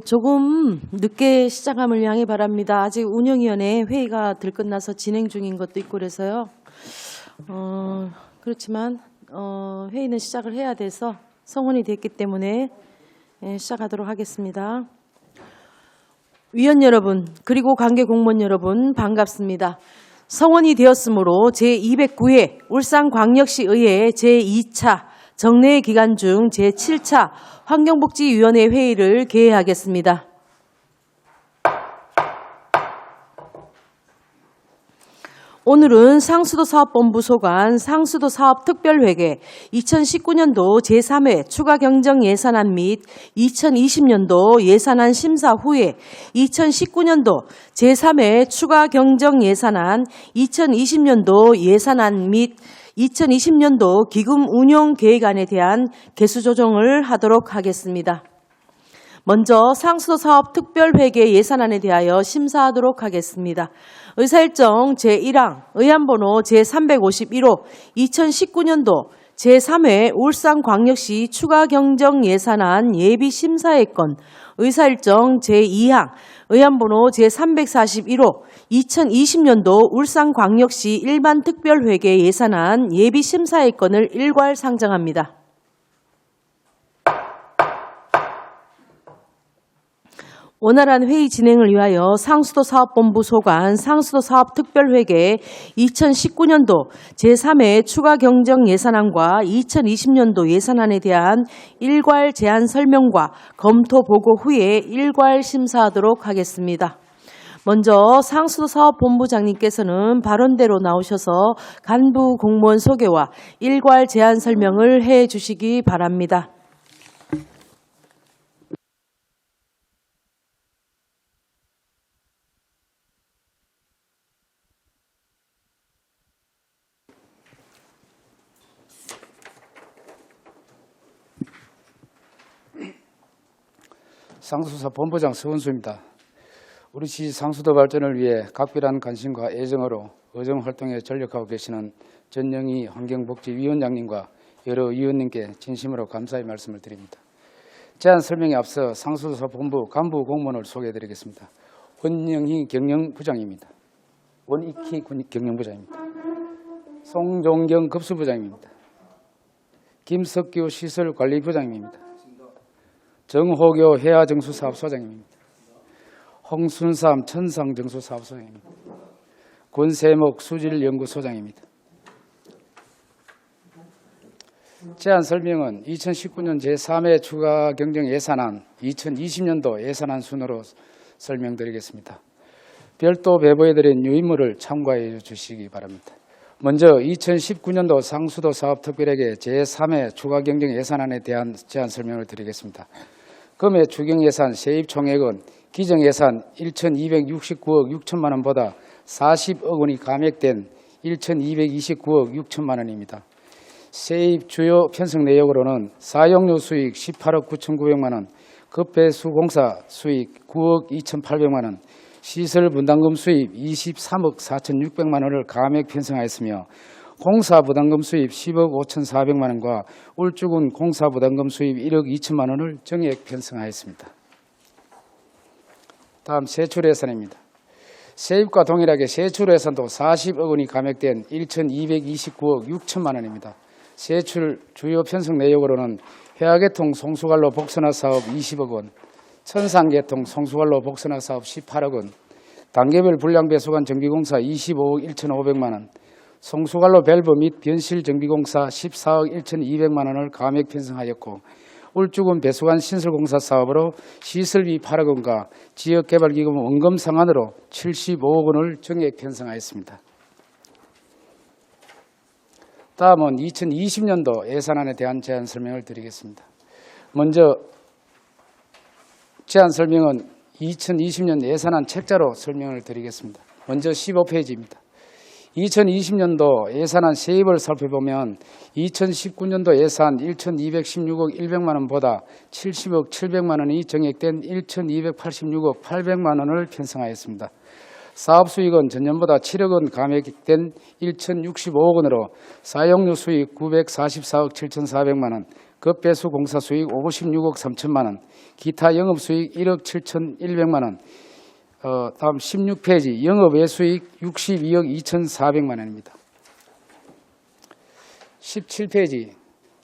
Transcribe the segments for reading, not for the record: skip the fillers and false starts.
조금 늦게 시작함을 양해 바랍니다. 아직 운영위원회 회의가 들끝나서 진행 중인 것도 있고 그래서요. 그렇지만 회의는 시작을 해야 돼서 성원이 됐기 때문에 시작하도록 하겠습니다. 위원 여러분 그리고 관계 공무원 여러분 반갑습니다. 성원이 되었으므로 제209회 울산광역시의회 제2차 정례 기간 중 제7차 환경복지위원회 회의를 개회하겠습니다. 오늘은 상수도사업본부 소관 상수도사업특별회계 2019년도 제3회 추가경정예산안 및 2020년도 예산안 심사 후에 2019년도 제3회 추가경정예산안 2020년도 예산안 및 2020년도 기금 운용 계획안에 대한 개수 조정을 하도록 하겠습니다. 먼저 상수도사업특별회계 예산안에 대하여 심사하도록 하겠습니다. 의사일정 제1항 의안번호 제351호 2019년도 제3회 울산광역시 추가경정예산안 예비심사의 건 의사일정 제2항 의안번호 제341호 2020년도 울산광역시 일반특별회계 예산안 예비심사의 건을 일괄 상정합니다. 원활한 회의 진행을 위하여 상수도사업본부 소관 상수도사업특별회계 2019년도 제3회 추가경정예산안과 2020년도 예산안에 대한 일괄 제안 설명과 검토 보고 후에 일괄 심사하도록 하겠습니다. 먼저 상수도사업본부장님께서는 발언대로 나오셔서 간부 공무원 소개와 일괄 제안 설명을 해 주시기 바랍니다. 상수도사 본부장 서은수입니다. 우리 시 상수도 발전을 위해 각별한 관심과 애정으로 의정활동에 전력하고 계시는 전영희 환경복지위원장님과 여러 위원님께 진심으로 감사의 말씀을 드립니다. 제안 설명에 앞서 상수도사 본부 간부 공무원을 소개해드리겠습니다. 원영희 경영부장입니다. 원익희 경영부장입니다. 송종경 급수부장입니다. 김석규 시설관리부장입니다. 정호교 해야정수사업소장입니다. 홍순삼 천상정수사업소장입니다. 권세목 수질연구소장입니다. 제안 설명은 2019년 제3회 추가경정예산안 2020년도 예산안 순으로 설명드리겠습니다. 별도 배부해드린 유인물을 참고해 주시기 바랍니다. 먼저 2019년도 상수도사업특별회계 제3회 추가경정예산안에 대한 제안 설명을 드리겠습니다. 금해 추경예산 세입 총액은 기정예산 1,269억 6천만 원보다 40억 원이 감액된 1,229억 6천만 원입니다. 세입 주요 편성 내역으로는 사용료 수익 18억 9,900만 원, 급배수공사 수익 9억 2,800만 원, 시설 분담금 수입 23억 4,600만 원을 감액 편성하였으며 공사 부담금 수입 10억 5,400만 원과 울주군 공사 부담금 수입 1억 2천만 원을 정액 편성하였습니다. 다음 세출 예산입니다. 세입과 동일하게 세출 예산도 40억 원이 감액된 1,229억 6천만 원입니다. 세출 주요 편성 내역으로는 해화계통 송수관로 복선화 사업 20억 원, 천상계통 송수관로 복선화 사업 18억 원, 단계별 불량배수관 정비공사 25억 1,500만 원, 송수관로 밸브 및 변실 정비공사 14억 1,200만 원을 감액 편성하였고 울주군 배수관 신설공사 사업으로 시설비 8억 원과 지역개발기금 원금 상환으로 75억 원을 정액 편성하였습니다. 다음은 2020년도 예산안에 대한 제안 설명을 드리겠습니다. 먼저 제안 설명은 2020년 예산안 책자로 설명을 드리겠습니다. 먼저 15페이지입니다. 2020년도 예산안 세입을 살펴보면 2019년도 예산 1,216억 100만 원보다 70억 700만 원이 정액된 1,286억 800만 원을 편성하였습니다. 사업수익은 전년보다 7억 원 감액된 1,065억 원으로 사용료 수익 944억 7,400만 원, 급배수 공사 수익 56억 3천만 원, 기타 영업 수익 1억 7,100만 원. 다음 16페이지 영업 외수익 62억 2,400만 원입니다. 17페이지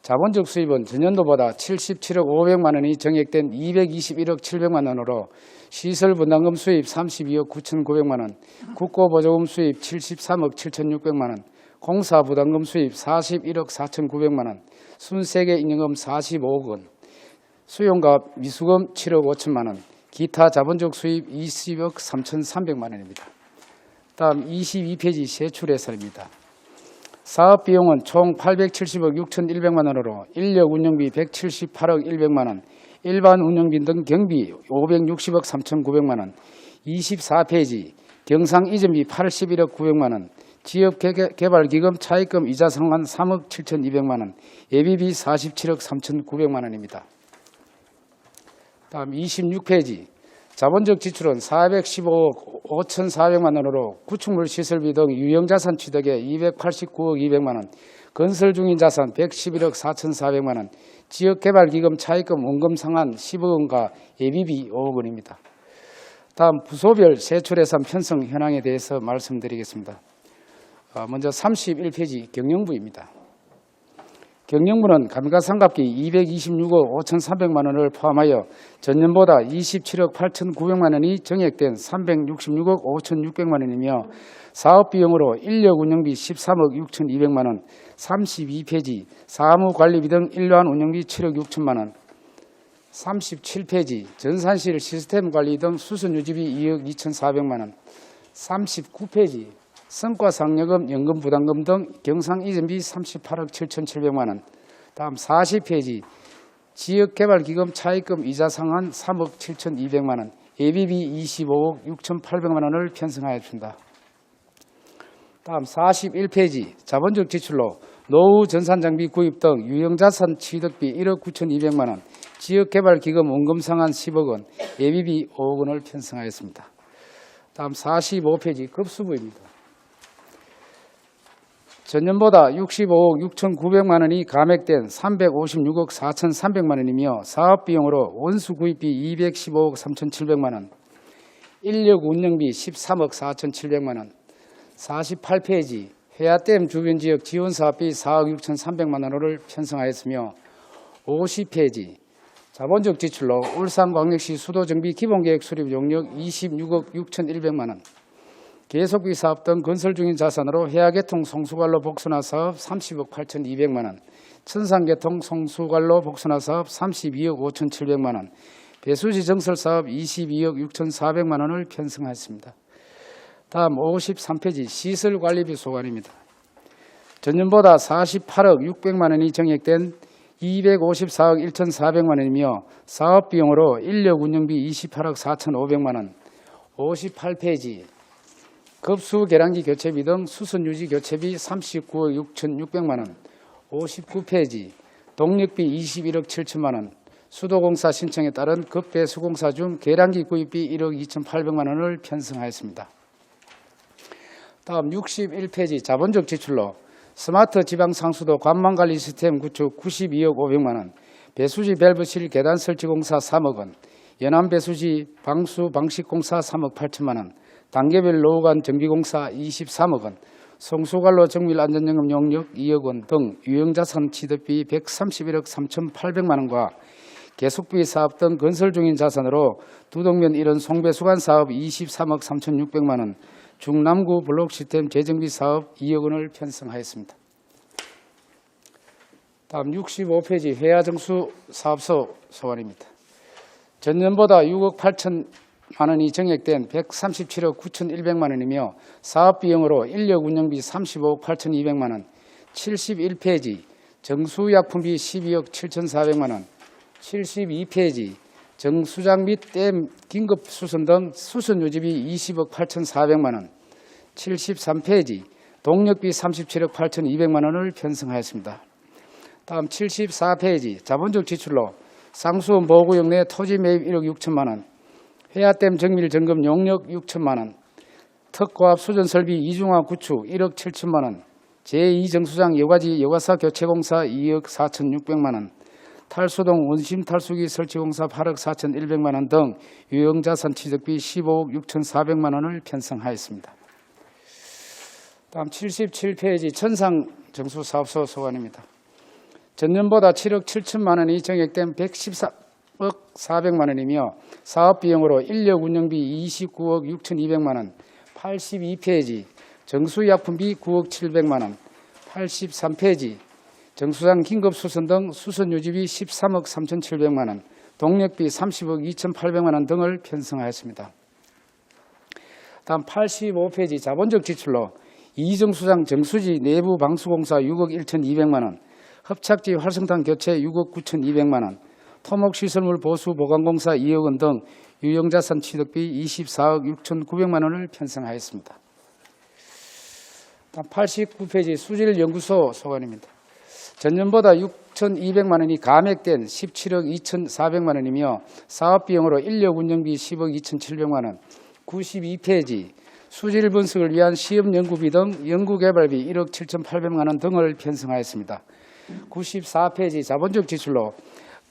자본적 수입은 전년도보다 77억 500만 원이 정액된 221억 700만 원으로 시설 분담금 수입 32억 9,900만 원, 국고보조금 수입 73억 7,600만 원, 공사 부담금 수입 41억 4,900만 원, 순세계 인연금 45억 원, 수용값 미수금 7억 5천만 원, 기타 자본적 수입 20억 3,300만 원입니다. 다음 22페이지 세출예산입니다. 사업 비용은 총 870억 6,100만 원으로 인력 운영비 178억 100만 원, 일반 운영비 등 경비 560억 3,900만 원, 24페이지 경상 이전비 81억 900만 원, 지역개발기금 차입금 이자 상환 3억 7,200만 원, 예비비 47억 3,900만 원입니다. 다음 26페이지 자본적 지출은 415억 5,400만 원으로 구축물 시설비 등 유형자산 취득에 289억 200만 원, 건설 중인 자산 111억 4,400만 원, 지역개발기금 차입금 원금 상환 10억 원과 예비비 5억 원입니다. 다음 부서별 세출예산 편성 현황에 대해서 말씀드리겠습니다. 먼저 31페이지 경영부입니다. 경영부는 감가상각비 226억 5,300만 원을 포함하여 전년보다 27억 8,900만 원이 정액된 366억 5,600만 원이며 사업비용으로 인력 운영비 13억 6,200만 원, 32페이지 사무관리비 등 일반 운영비 7억 6천만 원, 37페이지 전산실 시스템 관리 등 수선 유지비 2억 2,400만 원, 39페이지 성과상여금, 연금 부담금 등 경상 이전비 38억 7,700만 원. 다음 40페이지 지역개발기금 차입금 이자 상환 3억 7,200만 원, 예비비 25억 6,800만 원을 편성하였습니다. 다음 41페이지 자본적 지출로 노후 전산장비 구입 등 유형자산 취득비 1억 9,200만 원, 지역개발기금 원금 상환 10억 원, 예비비 5억 원을 편성하였습니다. 다음 45페이지 급수부입니다. 전년보다 65억 6,900만 원이 감액된 356억 4,300만 원이며 사업비용으로 원수 구입비 215억 3,700만 원, 인력 운영비 13억 4,700만 원, 48페이지 해야댐 주변지역 지원사업비 4억 6,300만 원을 편성하였으며 50페이지 자본적 지출로 울산광역시 수도정비 기본계획 수립 용역 26억 6,100만 원, 계속비 사업 등 건설 중인 자산으로 해야계통 송수관로 복선화 사업 30억 8,200만 원, 천상계통 송수관로 복선화 사업 32억 5,700만 원, 배수지 정설 사업 22억 6,400만 원을 편성하였습니다. 다음 53페이지 시설관리비 소관입니다. 전년보다 48억 600만 원이 정액된 254억 1,400만 원이며 사업비용으로 인력 운영비 28억 4,500만 원, 58페이지 급수 계량기 교체비 등 수선 유지 교체비 39억 6,600만 원, 59페이지 동력비 21억 7천만 원, 수도공사 신청에 따른 급배수공사 중 계량기 구입비 1억 2,800만 원을 편성하였습니다. 다음 61페이지 자본적 지출로 스마트 지방상수도 관망관리 시스템 구축 92억 500만 원, 배수지 밸브실 계단 설치 공사 3억 원, 연안 배수지 방수 방식공사 3억 8천만 원, 단계별 노후관 정비공사 23억 원, 송수관로 정밀 안전점검 용역 2억 원 등 유형자산 취득비 131억 3,800만 원과 계속비 사업 등 건설 중인 자산으로 두동면 일원 송배수관 사업 23억 3,600만 원, 중남구 블록시스템 재정비 사업 2억 원을 편성하였습니다. 다음 65페이지 회화정수 사업소 소관입니다. 전년보다 6억 8천만 원이 정액된 137억 9,100만 원이며 사업비용으로 인력 운영비 35억 8,200만 원, 71페이지 정수약품비 12억 7,400만 원, 72페이지 정수장 및 댐 긴급수선 등 수선유지비 20억 8,400만 원, 73페이지 동력비 37억 8,200만 원을 편성하였습니다. 다음 74페이지 자본적 지출로 상수원 보호구역 내 토지 매입 1억 6천만 원, 해야댐 정밀 점검 용역 6천만 원, 특고압 수전설비 이중화 구축 1억 7천만 원, 제2정수장 여과지 여과사 교체공사 2억 4,600만 원, 탈수동 원심 탈수기 설치공사 8억 4,100만 원 등 유형자산 취득비 15억 6,400만 원을 편성하였습니다. 다음 77페이지 천상정수사업소 소관입니다. 전년보다 7억 7천만 원이 증액된 114억 400만 원이며 사업비용으로 인력 운영비 29억 6,200만 원, 82페이지 정수약품비 9억 700만 원, 83페이지 정수장 긴급수선 등 수선유지비 13억 3,700만 원, 동력비 30억 2,800만 원 등을 편성하였습니다. 다음 85페이지 자본적 지출로 이정수장 정수지 내부 방수공사 6억 1,200만 원, 협착지 활성탄 교체 6억 9,200만 원, 토목시설물 보수 보강공사 2억 원 등 유형자산 취득비 24억 6,900만 원을 편성하였습니다. 다음 89페이지 수질연구소 소관입니다. 전년보다 6,200만 원이 감액된 17억 2,400만 원이며 사업비용으로 인력 운영비 10억 2,700만 원, 92페이지 수질 분석을 위한 시험 연구비 등 연구개발비 1억 7,800만 원 등을 편성하였습니다. 94페이지 자본적 지출로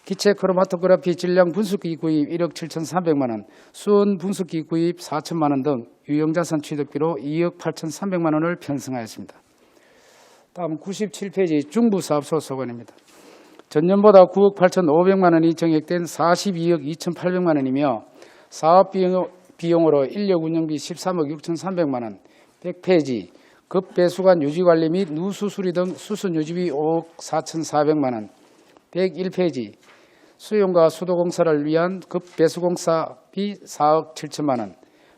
기체 크로마토그래피 질량 분석기 구입 1억 7,300만 원, 수온 분석기 구입 4천만 원 등 유형자산 취득비로 2억 8,300만 원을 편성하였습니다. 다음 97페이지 중부사업소 소관입니다. 전년보다 9억 8,500만 원이 증액된 42억 2,800만 원이며 사업비용으로 인력 운영비 13억 6,300만 원, 100페이지 급배수관 유지관리 및 누수수리 등 수선유지비 5억 4,400만 원, 101페이지 수용과 수도공사를 위한 급배수공사비 4억 7천만 원,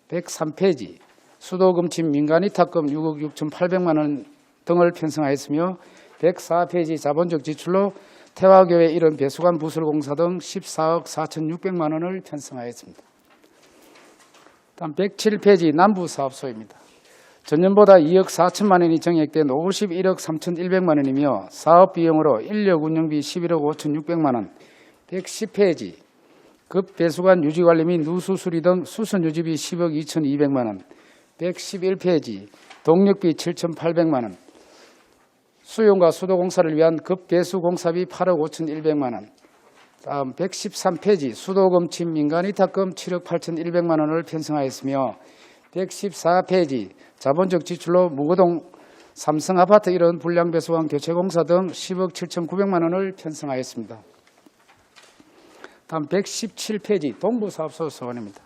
103페이지 수도금침 민간이탁금 6억 6,800만 원 등을 편성하였으며 104페이지 자본적 지출로 태화교회 일원 배수관 부설공사 등 14억 4,600만 원을 편성하였습니다. 다음 107페이지 남부사업소입니다. 전년보다 2억 4천만 원이 증액된 51억 3,100만 원이며 사업비용으로 인력 운영비 11억 5,600만 원, 110페이지 급배수관 유지관리 및 누수수리 등 수선유지비 10억 2,200만 원, 111페이지 동력비 7,800만 원, 수용과 수도공사를 위한 급배수공사비 8억 5,100만 원, 다음 113페이지 수도금침 민간이탁금 7억 8,100만 원을 편성하였으며 114페이지 자본적 지출로 무거동 삼성아파트 일원 불량배수관 교체공사 등 10억 7,900만 원을 편성하였습니다. 다음 117페이지 동부사업소 소관입니다.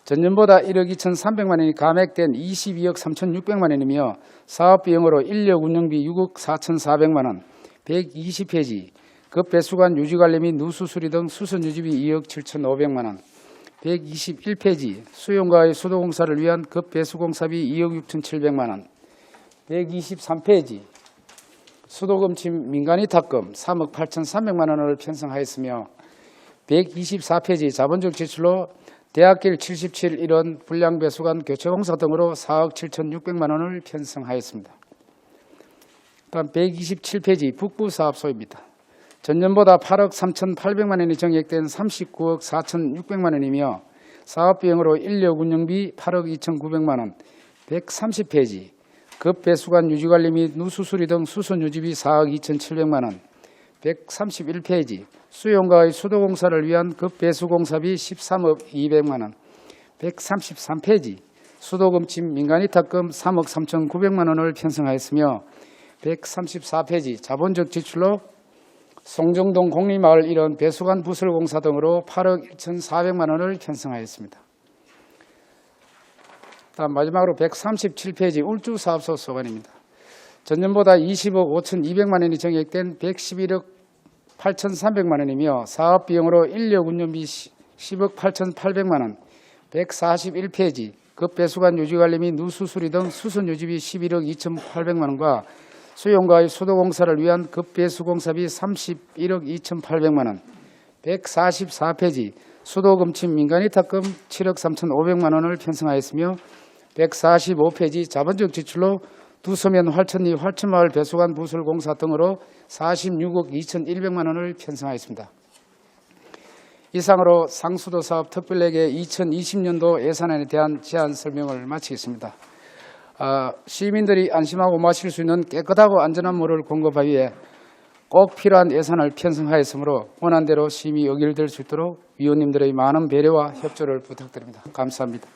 전년보다 1억 2,300만 원이 감액된 22억 3,600만 원이며 사업비용으로 인력 운영비 6억 4,400만 원, 120페이지 급배수관 유지관리 및 누수수리 등 수선유지비 2억 7,500만 원, 121페이지 수용과의 수도공사를 위한 급배수공사비 2억 6,700만 원, 123페이지 수도금침 민간이탁금 3억 8,300만 원을 편성하였으며 124페이지 자본적 지출로 대학길 77 일원 불량배수관 교체공사 등으로 4억 7,600만 원을 편성하였습니다. 다음 127페이지 북부사업소입니다. 전년보다 8억 3,800만 원이 증액된 39억 4,600만 원이며 사업비용으로 인력 운영비 8억 2,900만 원, 130페이지 급배수관 유지관리 및 누수수리 등 수선유지비 4억 2,700만 원, 131페이지 수용과의 수도공사를 위한 급배수공사비 13억 200만 원, 133페이지 수도금침 민간이탁금 3억 3,900만 원을 편성하였으며 134페이지 자본적 지출로 송정동 공리마을 일원 배수관 부설공사 등으로 8억 1,400만 원을 편성하였습니다. 다음 마지막으로 137페이지 울주사업소 소관입니다. 전년보다 20억 5,200만 원이 증액된 111억 8,300만 원이며 사업비용으로 인력 운영비 10억 8,800만 원, 141페이지 급배수관 유지관리 및 누수수리 등 수선유지비 11억 2,800만 원과 수용과의 수도공사를 위한 급배수공사비 31억 2,800만 원, 144페이지 수도금침 민간이탁금 7억 3,500만 원을 편성하였으며 145페이지 자본적 지출로 두서면 활천리 활천마을 배수관 부설공사 등으로 46억 2,100만 원을 편성하였습니다. 이상으로 상수도 사업 특별회계 2020년도 예산안에 대한 제안 설명을 마치겠습니다. 시민들이 안심하고 마실 수 있는 깨끗하고 안전한 물을 공급하기 위해 꼭 필요한 예산을 편성하였으므로 원안대로 심의 의결될 수 있도록 위원님들의 많은 배려와 협조를 부탁드립니다. 감사합니다.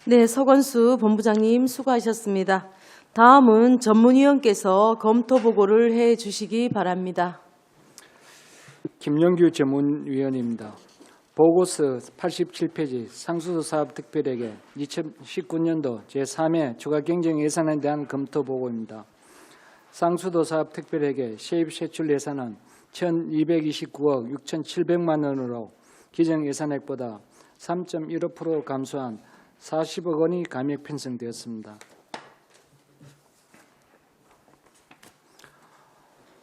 네, 서건수 본부장님 수고하셨습니다. 다음은 전문위원께서 검토 보고를 해 주시기 바랍니다. 김영규 전문위원입니다. 보고서 87페이지 상수도 사업 특별회계 2019년도 제3회 추가 경정 예산에 대한 검토 보고입니다. 상수도 사업 특별회계 세입 세출 예산은 1,229억 6,700만 원으로 기정 예산액보다 3.15% 감소한 40억 원이 감액 편성되었습니다.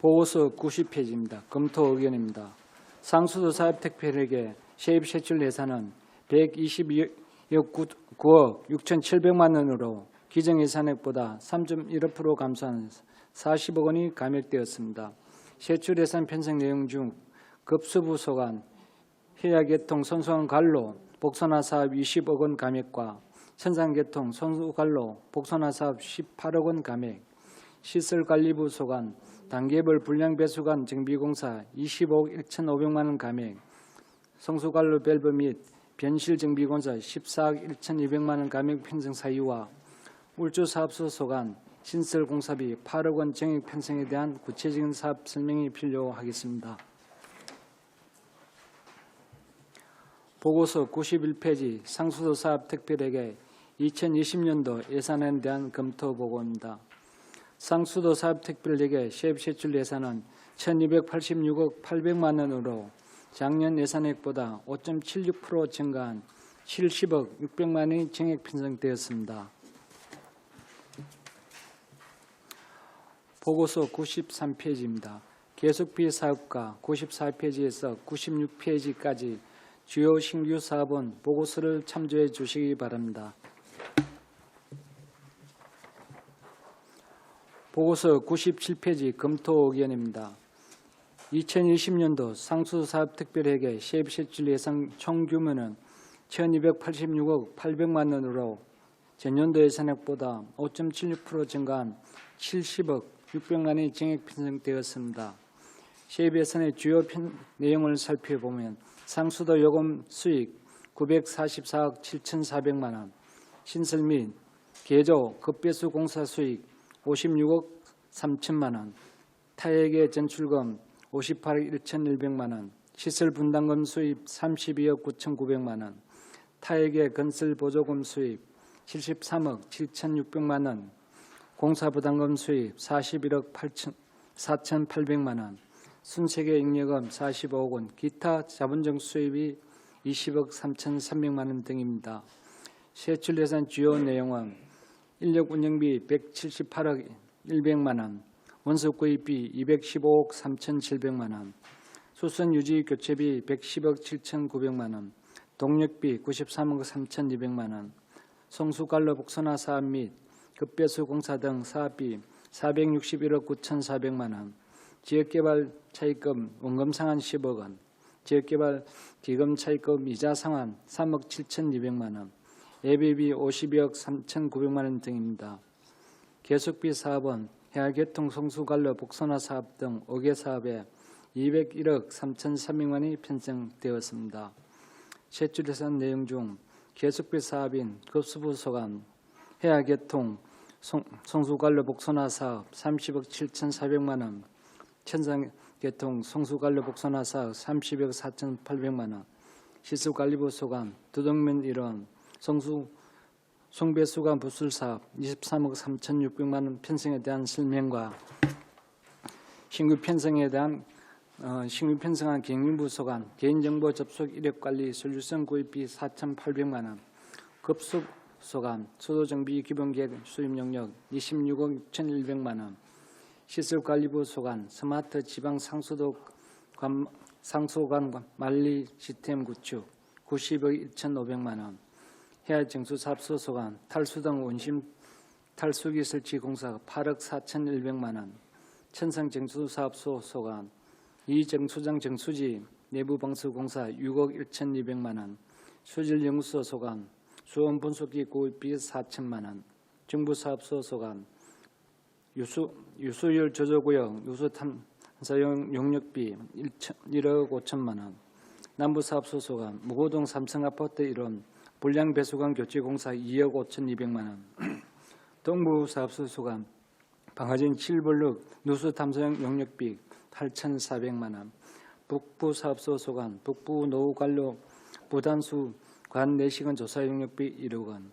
보고서 90페이지입니다. 검토 의견입니다. 상수도 사업 특별회계 세입 세출 예산은 122억 9억 6,700만 원으로 기정 예산액보다 3.15% 감소한 40억 원이 감액되었습니다. 세출 예산 편성 내용 중 급수부 소관, 해야계통 선수원 관로 복선화 사업 20억 원 감액과 천상계통 선수관로 복선화 사업 18억 원 감액, 시설관리부 소관 단계별 불량배수관 정비공사 25억 1,500만 원 감액, 성수관로 밸브 및 변실 정비공사 14억 1,200만 원 감액 편성 사유와 울주사업소 소관 신설공사비 8억 원 정액 편성에 대한 구체적인 사업 설명이 필요하겠습니다. 보고서 91페이지 상수도 사업 특별회계 2020년도 예산에 대한 검토 보고입니다. 상수도 사업 특별회계 세입 세출 예산은 1,286억 800만 원으로 작년 예산액보다 5.76% 증가한 70억 600만 원이 정액 편성되었습니다. 보고서 93페이지입니다. 계속비 사업과 94페이지에서 96페이지까지 주요 신규 사업은 보고서를 참조해 주시기 바랍니다. 보고서 97페이지 검토 의견입니다. 2020년도 상수사업 특별회계 세입세출 예산 총 규모는 1,286억 800만 원으로 전년도 예산액보다 5.76% 증가한 70억 600만 원이 정액 편성되었습니다. 세입 예산의 주요 내용을 살펴보면 상수도 요금 수익 944억 7,400만 원, 신설 및 개조 급배수 공사 수익 56억 3천만 원, 타액의 전출금 58억 1,100만 원, 시설 분담금 수입 32억 9,900만 원, 타액의 건설 보조금 수입 73억 7,600만 원, 공사 부담금 수입 41억 4,800만 원, 순세계 잉여금 45억 원, 기타 자본적 수입이 20억 3,300만 원 등입니다. 세출 예산 주요 내용은 인력 운영비 178억 100만 원, 원석 구입비 215억 3,700만 원, 수선 유지 교체비 110억 7,900만 원, 동력비 93억 3,200만 원, 성수관로 복선화 사업 및 급배수 공사 등 사업비 461억 9,400만 원, 지역개발 차입금 원금 상환 10억 원, 지역개발 기금 차입금 이자 상환 3억 7,200만 원, 예비비 52억 3,900만 원 등입니다. 계속비 사업은 해양계통 성수관로 복선화 사업 등 5개 사업에 201억 3,300만 원이 편성되었습니다. 세출 예산 내용 중 계속비 사업인 급수부 소관, 해양계통 성수관로 복선화 사업 30억 7,400만 원, 천상계통 성수관로 복선화 사업 30억 4,800만 원, 시설관리부 소관, 두동면 일원, 송배수관 부술 사업 23억 3,600만 원 편성에 대한 설명과 신규 편성한 경림부 소관, 개인정보 접속 이력관리 솔루션 구입비 4,800만 원, 급수 소관, 수도정비 기본계획 수입 용역 26억 6,100만 원, 시설관리부 소관, 스마트 지방 상수관 관리 시스템 구축 90억 1,500만 원, 해양정수사업소 소관, 탈수등 원심 탈수기 설치 공사 8억 4,100만 원, 천상정수사업소 소관, 이정수장 정수지 내부방수 공사 6억 1,200만 원, 수질연구소 소관, 수온분석기 구입비 4천만 원, 정부사업소 소관, 유수열 저조구역 유수 탐사용 용역비 1억 5천만 원, 남부사업소속감 무고동 삼성아파트 1원 불량배수관 교체공사 2억 5,200만 원, 동부사업소속감 방화진 7블록 누수탐사용 용역비 8,400만 원, 북부사업소속감 북부노후관로 부단수 관 내시간 조사 용역비 1억 원,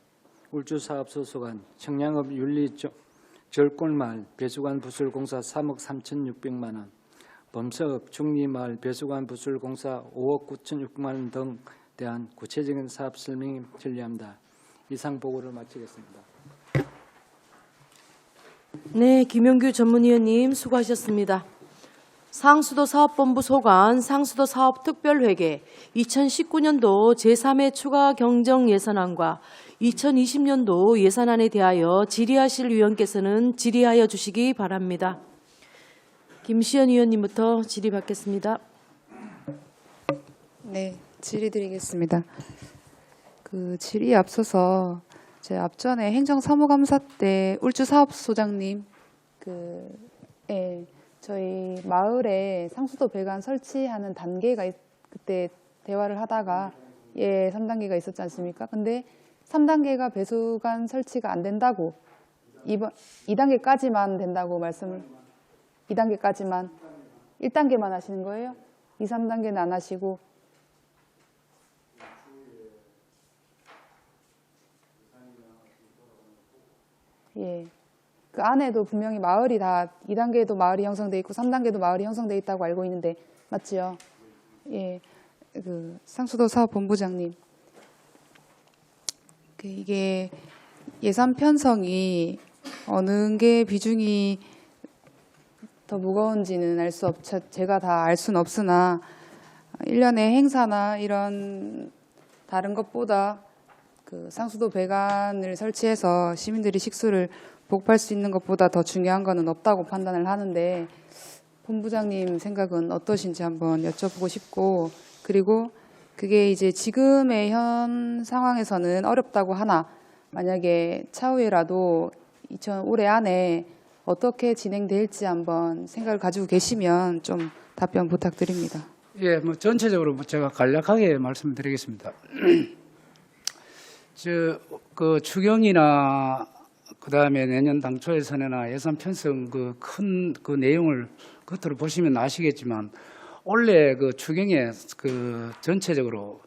울주사업소속감 청량읍 윤리 절골마을 배수관 부술공사 3억 3,600만 원, 범서읍 중리마을 배수관 부술공사 5억 9,600만 원 등 대한 구체적인 사업 설명이 전리합니다. 이상 보고를 마치겠습니다. 네, 김용규 전문위원님 수고하셨습니다. 상수도 사업본부 소관 상수도 사업특별회계 2019년도 제3회 추가 경정 예산안과 2020년도 예산안에 대하여 질의하실 위원께서는 질의하여 주시기 바랍니다. 김시연 위원님부터 질의 받겠습니다. 네, 질의드리겠습니다. 질의에 앞서서 제 앞전에 행정사무감사 때 울주사업소장님 저희 마을에 상수도 배관 설치하는 단계가 그때 대화를 하다가 3단계가 있었지 않습니까? 근데 3단계가 배수관 설치가 안 된다고 2단계까지만 된다고 말씀을 2단계까지만 1단계만 하시는 거예요? 2, 3단계는 안 하시고 그 안에도 분명히 마을이 다 2단계도 마을이 형성돼 있고 3단계도 마을이 형성돼 있다고 알고 있는데 맞지요? 상수도 사업본부장님, 이게 예산 편성이 어느 게 비중이 더 무거운지는 알 수 제가 다 알 수는 없으나 1년의 행사나 이런 다른 것보다 상수도 배관을 설치해서 시민들이 식수를 복구할 수 있는 것보다 더 중요한 거는 없다고 판단을 하는데 본부장님 생각은 어떠신지 한번 여쭤보고 싶고, 그리고 그게 이제 지금의 현 상황에서는 어렵다고 하나 만약에 차후에라도 올해 안에 어떻게 진행될지 한번 생각을 가지고 계시면 좀 답변 부탁드립니다. 예, 전체적으로 제가 간략하게 말씀드리겠습니다. 추경이나 그다음에 내년 당초 예산이나 예산 편성 큰 내용을 겉으로 보시면 아시겠지만 원래 추경에 전체적으로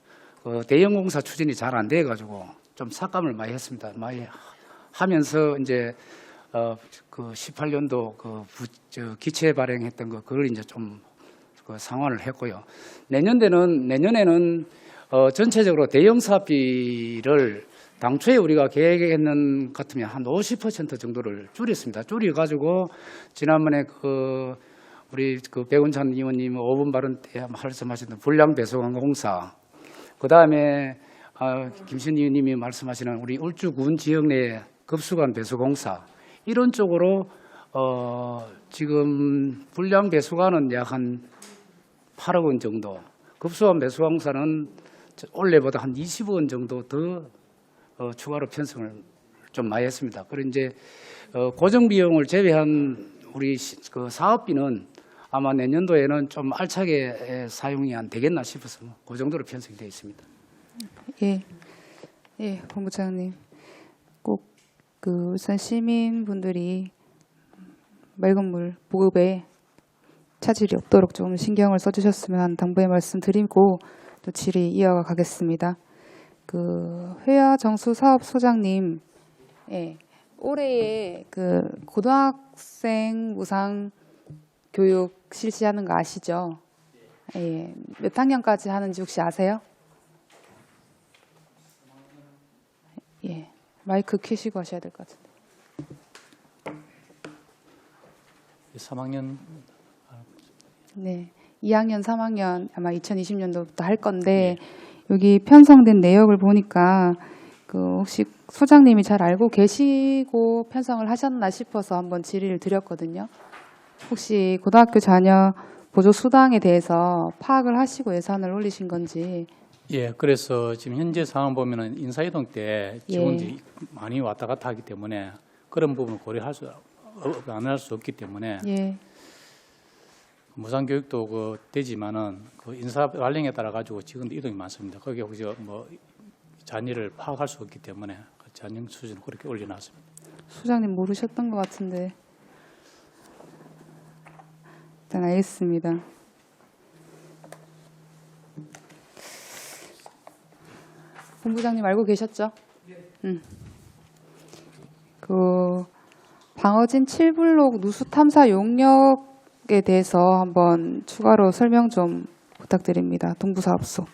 대형 공사 추진이 잘 안 돼 가지고 좀 삭감을 많이 했습니다. 많이 하면서 이제 18년도 기체 발행했던 그걸 이제 좀 상환을 했고요. 내년에는 전체적으로 대형 사업비를 당초에 우리가 계획했는 것 같으면 한 50% 정도를 줄였습니다. 줄여가지고 지난번에 우리 백운찬 의원님 5분 발언 때 말씀하셨던 불량배수관 공사, 그 다음에 김신 의원님이 말씀하시는 우리 울주군 지역 내 급수관 배수공사, 이런 쪽으로 지금 불량배수관은 약 한 8억 원 정도, 급수관 배수공사는 올해보다 한 20억 원 정도 더 추가로 편성을 좀 많이 했습니다. 그리고 이제 고정 비용을 제외한 우리 사업비는 아마 내년도에는 좀 알차게 사용이 안 되겠나 싶어서 그 정도로 편성이 되어 있습니다. 예, 본부장님, 꼭 울산 시민분들이 맑은 물 보급에 차질이 없도록 좀 신경을 써주셨으면 당부의 말씀드리고 또 질의 이어가 가겠습니다. 회화 정수 사업소장님, 올해에 고등학생 무상 교육 실시하는 거 아시죠? 몇 학년까지 하는지 혹시 아세요? 마이크 켜시고 하셔야 될 것 같은데. 3학년. 네, 2학년, 3학년 아마 2020년도부터 할 건데 여기 편성된 내역을 보니까 혹시 소장님이 잘 알고 계시고 편성을 하셨나 싶어서 한번 질의를 드렸거든요. 혹시 고등학교 자녀 보조 수당에 대해서 파악을 하시고 예산을 올리신 건지. 예, 그래서 지금 현재 상황 보면은 인사이동 때 직원들이 많이 왔다 갔다 하기 때문에 그런 부분을 고려할 수 안 할 수 없기 때문에 예. 무상 교육도 되지만은 인사 관령에 따라 가지고 지금도 이동이 많습니다. 거기에 혹시 잔위를 파악할 수 없기 때문에 잔영 수준을 그렇게 올려놨습니다. 소장님 모르셨던 것 같은데. 일단 알겠습니다. 본부장님 알고 계셨죠? 그 방어진 7블록 누수 탐사 용역에 대해서 한번 추가로 설명 좀 부탁드립니다. 동부사업소.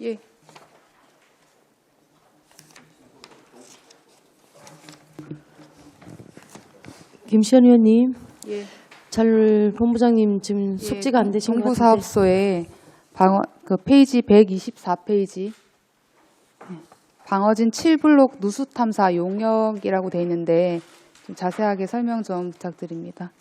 예. 김시현 의원님, 예. 잘 본부장님 지금 숙지가 안 되신 것 같은데. 동부사업소에 그 페이지 124페이지 방어진 7블록 누수 탐사 용역이라고 돼 있는데 좀 자세하게 설명 좀 부탁드립니다.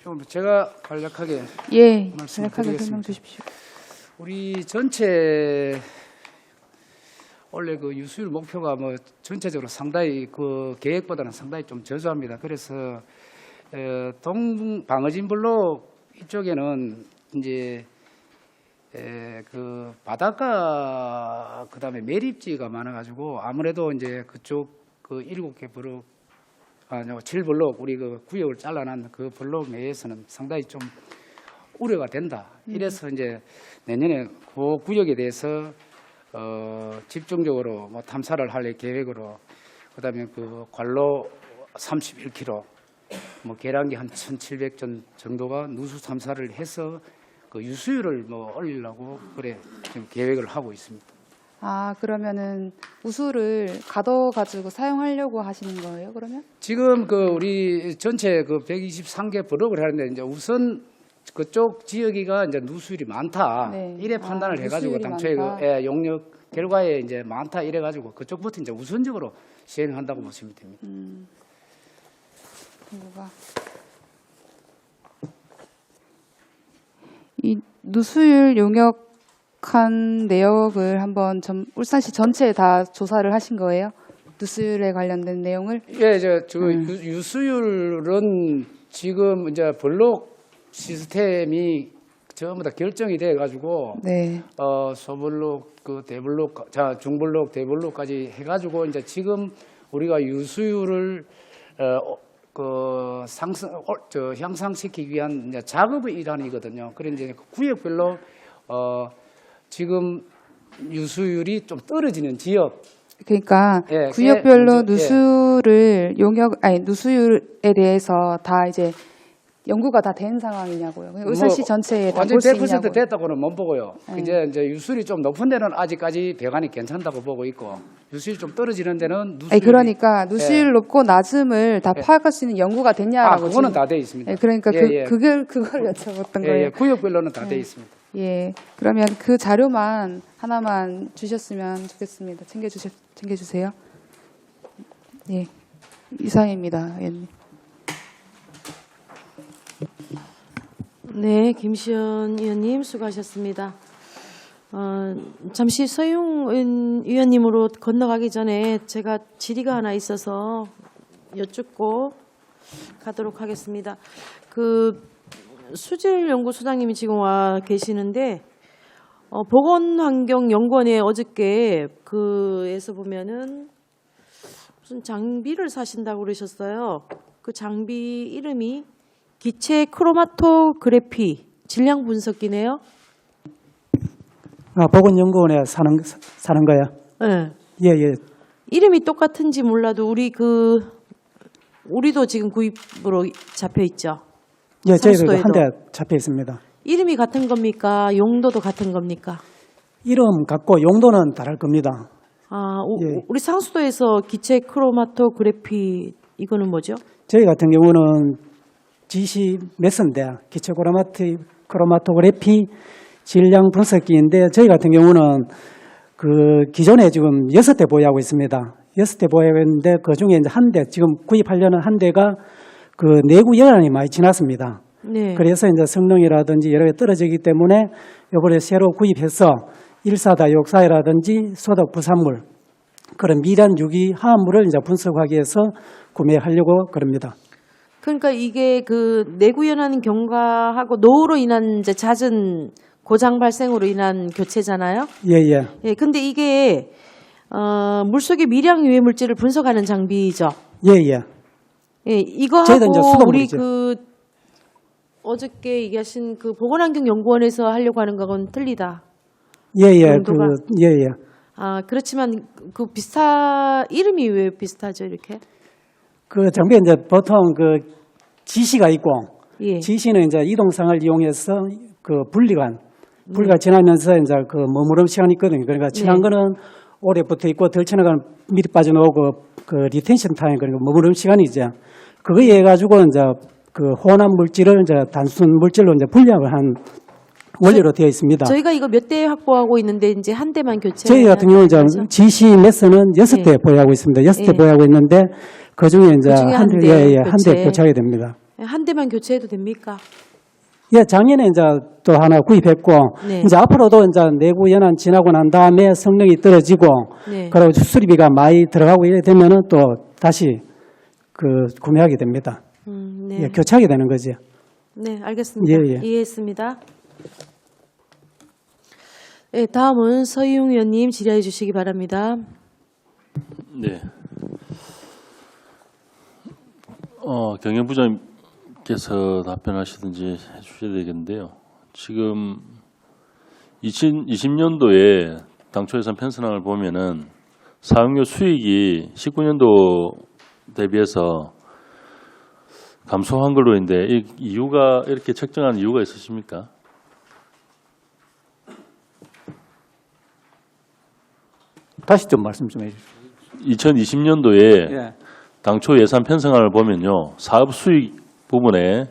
좀 제가 간략하게 예, 말씀을 간략하게 드리겠습니다. 설명 주십시오. 우리 전체 원래 그 유수율 목표가 전체적으로 상당히 그 계획보다는 상당히 좀 저조합니다. 그래서 방어진 블록 이쪽에는 이제 그 바닷가 그다음에 매립지가 많아가지고 아무래도 이제 그쪽 그 7개 블록 7블록 우리 그 구역을 잘라난 그 블록 내에서는 상당히 좀 우려가 된다. 이래서 이제 내년에 그 구역에 대해서 집중적으로 탐사를 할 계획으로 그다음에 그 관로 31km 계량기 한 1,700전 정도가 누수 탐사를 해서 그 유수율을 올리려고 그래 지금 계획을 하고 있습니다. 아, 그러면은 우수를 가둬가지고 사용하려고 하시는 거예요, 그러면? 지금 그 우리 전체 그 123개 블록을 하는데 이제 우선 그쪽 지역이가 이제 누수율이 많다. 네. 이래 판단을 해가지고 누수율이 당초에 많다. 용역 결과에 이제 많다 이래가지고 그쪽부터 이제 우선적으로 시행한다고 보시면 됩니다. 동부가 이 누수율 용역한 내역을 한번 울산시 전체에 다 조사를 하신 거예요? 누수율에 관련된 내용을? 예, 유수율은 지금 이제 블록 시스템이 전부 다 결정이 돼 가지고 네. 소블록 그 대블록 중블록 대블록까지 해 가지고 이제 지금 우리가 유수율을 향상시키기 위한 이제 작업의 일환이거든요. 그래 이제 구역별로 지금 유수율이 좀 떨어지는 지역 그러니까 예, 구역별로 먼저, 누수를 누수율에 대해서 다 이제 연구가 다 된 상황이냐고요. 울산시 전체에 다 완전 볼 수 100% 있냐고요. 됐다고는 못 보고요. 이제 유수율이 좀 높은 데는 아직까지 배관이 괜찮다고 보고 있고 유수율이 좀 떨어지는 데는 누수율이 그러니까 누수율 높고 낮음을 다 파악할 수 있는 연구가 됐냐라고. 그거는 지금. 다 돼 있습니다. 그러니까 예, 예. 그걸 여쭤봤던 거예요. 구역별로는 다 돼 있습니다. 예. 그러면 그 자료만 하나만 주셨으면 좋겠습니다. 챙겨주세요. 예. 이상입니다, 의원님. 네, 김시현 의원님 수고하셨습니다. 잠시 서용 의원님으로 건너가기 전에 제가 질의가 하나 있어서 여쭙고 가도록 하겠습니다. 그 수질연구소장님이 지금 와 계시는데 보건환경연구원에 어저께 그에서 보면은 무슨 장비를 사신다고 그러셨어요. 그 장비 이름이 기체 크로마토그래피 질량 분석기네요. 보건연구원에 사는 거야. 네. 예. 이름이 똑같은지 몰라도 우리도 지금 구입으로 잡혀 있죠. 예, 저희도 상수도에도. 한 대 잡혀 있습니다. 이름이 같은 겁니까? 용도도 같은 겁니까? 이름 같고 용도는 다를 겁니다. 예. 우리 상수도에서 기체 크로마토그래피 이거는 뭐죠? 저희 같은 경우는 GC 메스인데 기체 크로마토그래피 질량 분석기인데 저희 같은 경우는 그 기존에 지금 6대 보유하고 있습니다. 6대 보유하고 있는데 그 중에 이제 한 대, 지금 구입하려는 한 대가 그 내구 연한이 많이 지났습니다. 네. 그래서 이제 성능이라든지 여러 개 떨어지기 때문에 이번에 새로 구입해서 1사다 욕사이라든지 소독 부산물 그런 미란 유기 화합물을 이제 분석하기 위해서 구매하려고 그럽니다. 그러니까 이게 그 내구연한 경과하고 노후로 인한 이제 잦은 고장 발생으로 인한 교체잖아요. 예예. 예, 근데 이게 물속의 미량 유해 물질을 분석하는 장비죠. 예예. 예, 이거하고 저희도 이제 수동으로 우리 이제. 그 어저께 얘기하신 그 보건환경연구원에서 하려고 하는 거하고는 틀리다. 예예. 정도가. 예예. 아, 그렇지만 그 이름이 왜 비슷하죠, 이렇게? 그 장비에 이제 보통 그 지시가 있고 예. 지시는 이제 이동상을 이용해서 그 분리가 지나면서 이제 그 머무름 시간이 있거든요. 그러니까 친한 네. 거는 오래 붙어 있고 덜 친한 건 미리 빠져나오고 그 리텐션 타임 그러니까 머무름 시간이죠. 그거에 해가지고 이제 그 혼합 물질을 이제 단순 물질로 이제 분리를 한 원리로 되어 있습니다. 저희가 이거 몇 대 확보하고 있는데 이제 한 대만 교체. 저희 같은 경우는 이제 GC 매스는 6대 예. 보유하고 있습니다. 6대 예. 보유하고 있는데 그 중에 이제 그중에 한 대 한 교체. 대 교체하게 됩니다. 한 대만 교체해도 됩니까? 예, 작년에 이제 또 하나 구입했고, 네. 이제 앞으로도 이제 내구 연한 지나고 난 다음에 성능이 떨어지고, 네. 그리고 수리비가 많이 들어가고 이래 되면은 또 다시 그 구매하게 됩니다. 네. 예, 교체하게 되는 거죠. 네, 알겠습니다. 예, 예. 이해했습니다. 네, 다음은 서희웅 의원님 질의해 주시기 바랍니다. 네. 경영부장님께서 답변하시든지 해주셔야 되겠는데요. 지금 2020년도에 당초 예산 편성을 보면은 사용료 수익이 19년도 대비해서 감소한 걸로 있는데 이 이유가 이렇게 책정한 이유가 있으십니까? 다시 좀 말씀 좀 해주시죠. 2020년도에 예. 당초 예산 편성안을 보면요. 사업 수익 부분에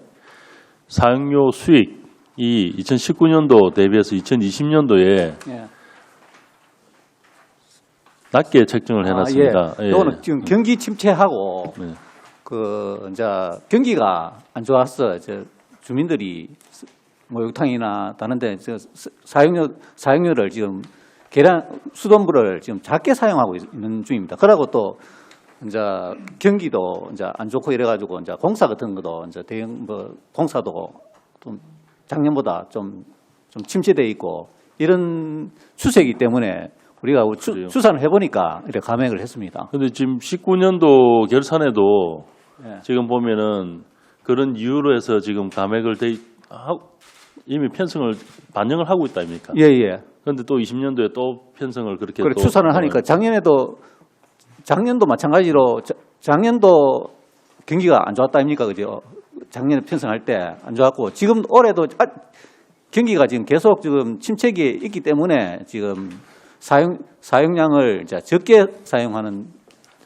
사용료 수익이 2019년도 대비해서 2020년도에 예. 낮게 책정을 해놨습니다. 예. 이거는 지금 경기 침체하고 네. 그 이제 경기가 안 좋아서 주민들이 목욕탕이나 다른데 사용료를 지금 수돗물을 지금 작게 사용하고 있는 중입니다. 그러고 또 이제 경기도 이제 안 좋고 이래가지고 이제 공사 같은 것도 이제 대형 공사도 좀 작년보다 좀 침체돼 있고 이런 추세이기 때문에 우리가 추산을 해보니까 이렇게 감액을 했습니다. 근데 지금 19년도 결산에도 예. 지금 보면은 그런 이유로 해서 지금 감액을 이미 편성을 반영을 하고 있다 아닙니까? 예, 예. 그런데 또 20년도에 또 편성을 그렇게 그래, 또 추산을 하니까 작년도 마찬가지로 작년도 경기가 안 좋았다 아닙니까? 그죠? 작년에 편성할 때 안 좋았고 지금 올해도 경기가 지금 계속 지금 침체기에 있기 때문에 지금 사용량을 이제 적게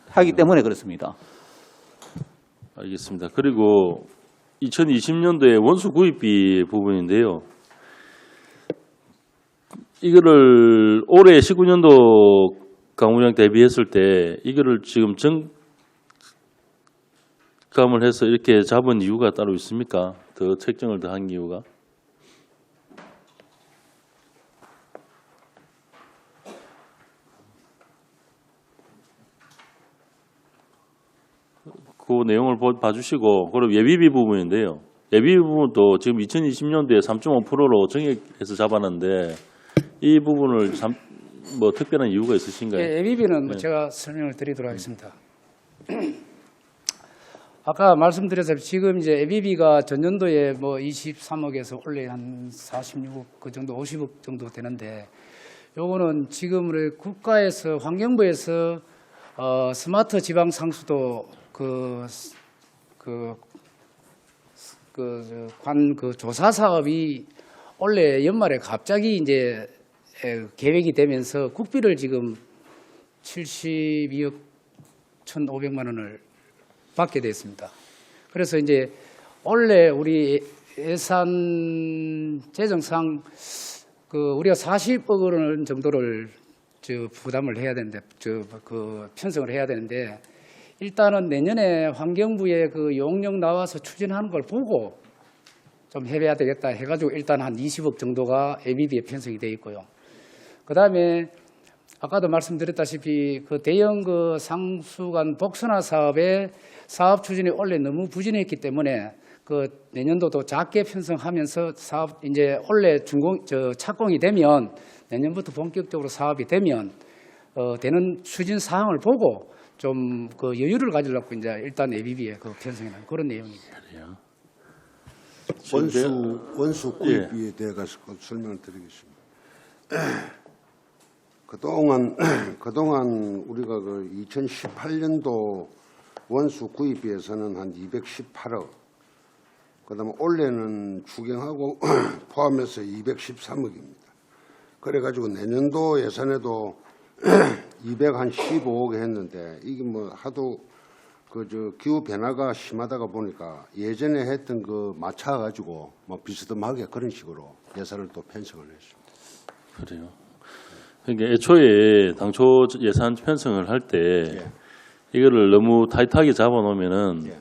하기 때문에 그렇습니다. 알겠습니다. 그리고 2020년도에 원수 구입비 부분인데요. 이거를 올해 19년도 강우량 대비했을 때 이거를 지금 정감을 해서 이렇게 잡은 이유가 따로 있습니까? 더 책정을 더 한 이유가? 그 내용을 봐주시고 그리고 예비비 부분인데요. 예비비 부분도 지금 2020년도에 3.5%로 정액해서 잡았는데 이 부분을 뭐 특별한 이유가 있으신가요? 예, 예비비는 뭐 네. 제가 설명을 드리도록 하겠습니다. 아까 말씀드렸다시피 지금 이제 예비비가 전년도에 뭐 23억에서 원래 한 46억 그 정도 50억 정도 되는데 요거는 지금 우리 국가에서 환경부에서 스마트 지방 상수도 그 조사 사업이 원래 연말에 갑자기 이제 계획이 되면서 국비를 지금 72억 1,500만 원을 받게 됐습니다. 그래서 이제 원래 우리 예산 재정상 우리가 40억 원 정도를 부담을 해야 되는데, 편성을 해야 되는데, 일단은 내년에 환경부에 용역 나와서 추진하는 걸 보고 좀 해야 되겠다 해가지고 일단 한 20억 정도가 ABB에 편성이 되어 있고요. 그 다음에 아까도 말씀드렸다시피 대형 상수관 복선화 사업의 사업 추진이 원래 너무 부진했기 때문에 내년도도 작게 편성하면서 사업 이제 원래 착공이 되면 내년부터 본격적으로 사업이 되면 되는 추진 사항을 보고 좀 여유를 가지려고 이제 일단 ABB에 편성해 놓은 그런 내용입니다. 원수 구입비에 대해 가서 설명을 드리겠습니다. 그동안 우리가 2018년도 원수 구입비에서는 한 218억, 그다음에 올해는 추경하고 포함해서 213억입니다. 그래가지고 내년도 예산에도 215억 했는데 이게 하도 기후 변화가 심하다가 보니까 예전에 했던 맞춰가지고 비스듬하게 그런 식으로 예산을 또 편성을 했습니다. 그래요. 그러니까 애초에 당초 예산 편성을 할 때 이거를 너무 타이트하게 잡아놓으면은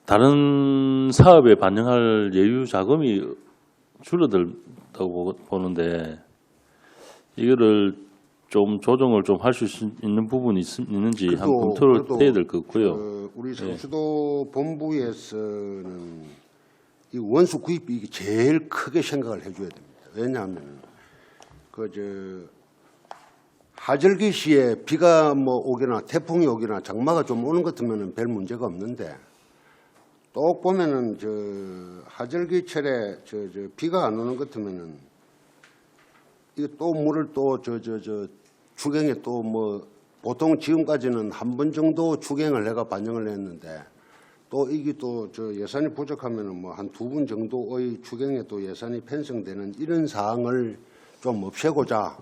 다른 사업에 반영할 여유 자금이 줄어들다고 보는데 이거를 좀 조정을 좀 할 수 있는 부분이 있는지 한 검토를 해야 될 것 같고요. 우리 상수도 본부에서는 이 원수 구입이 제일 크게 생각을 해줘야 됩니다. 왜냐하면 하절기 시에 비가 오거나 태풍이 오거나 장마가 좀 오는 것 같으면 별 문제가 없는데 또 보면은 하절기철에 비가 안 오는 것 같으면은 이게 또 물을 또 추경에 또 보통 지금까지는 한 번 정도 추경을 내가 반영을 했는데 또 이게 또 예산이 부족하면은 한 2번 정도의 추경에 또 예산이 편성되는 이런 사항을 좀 없애고자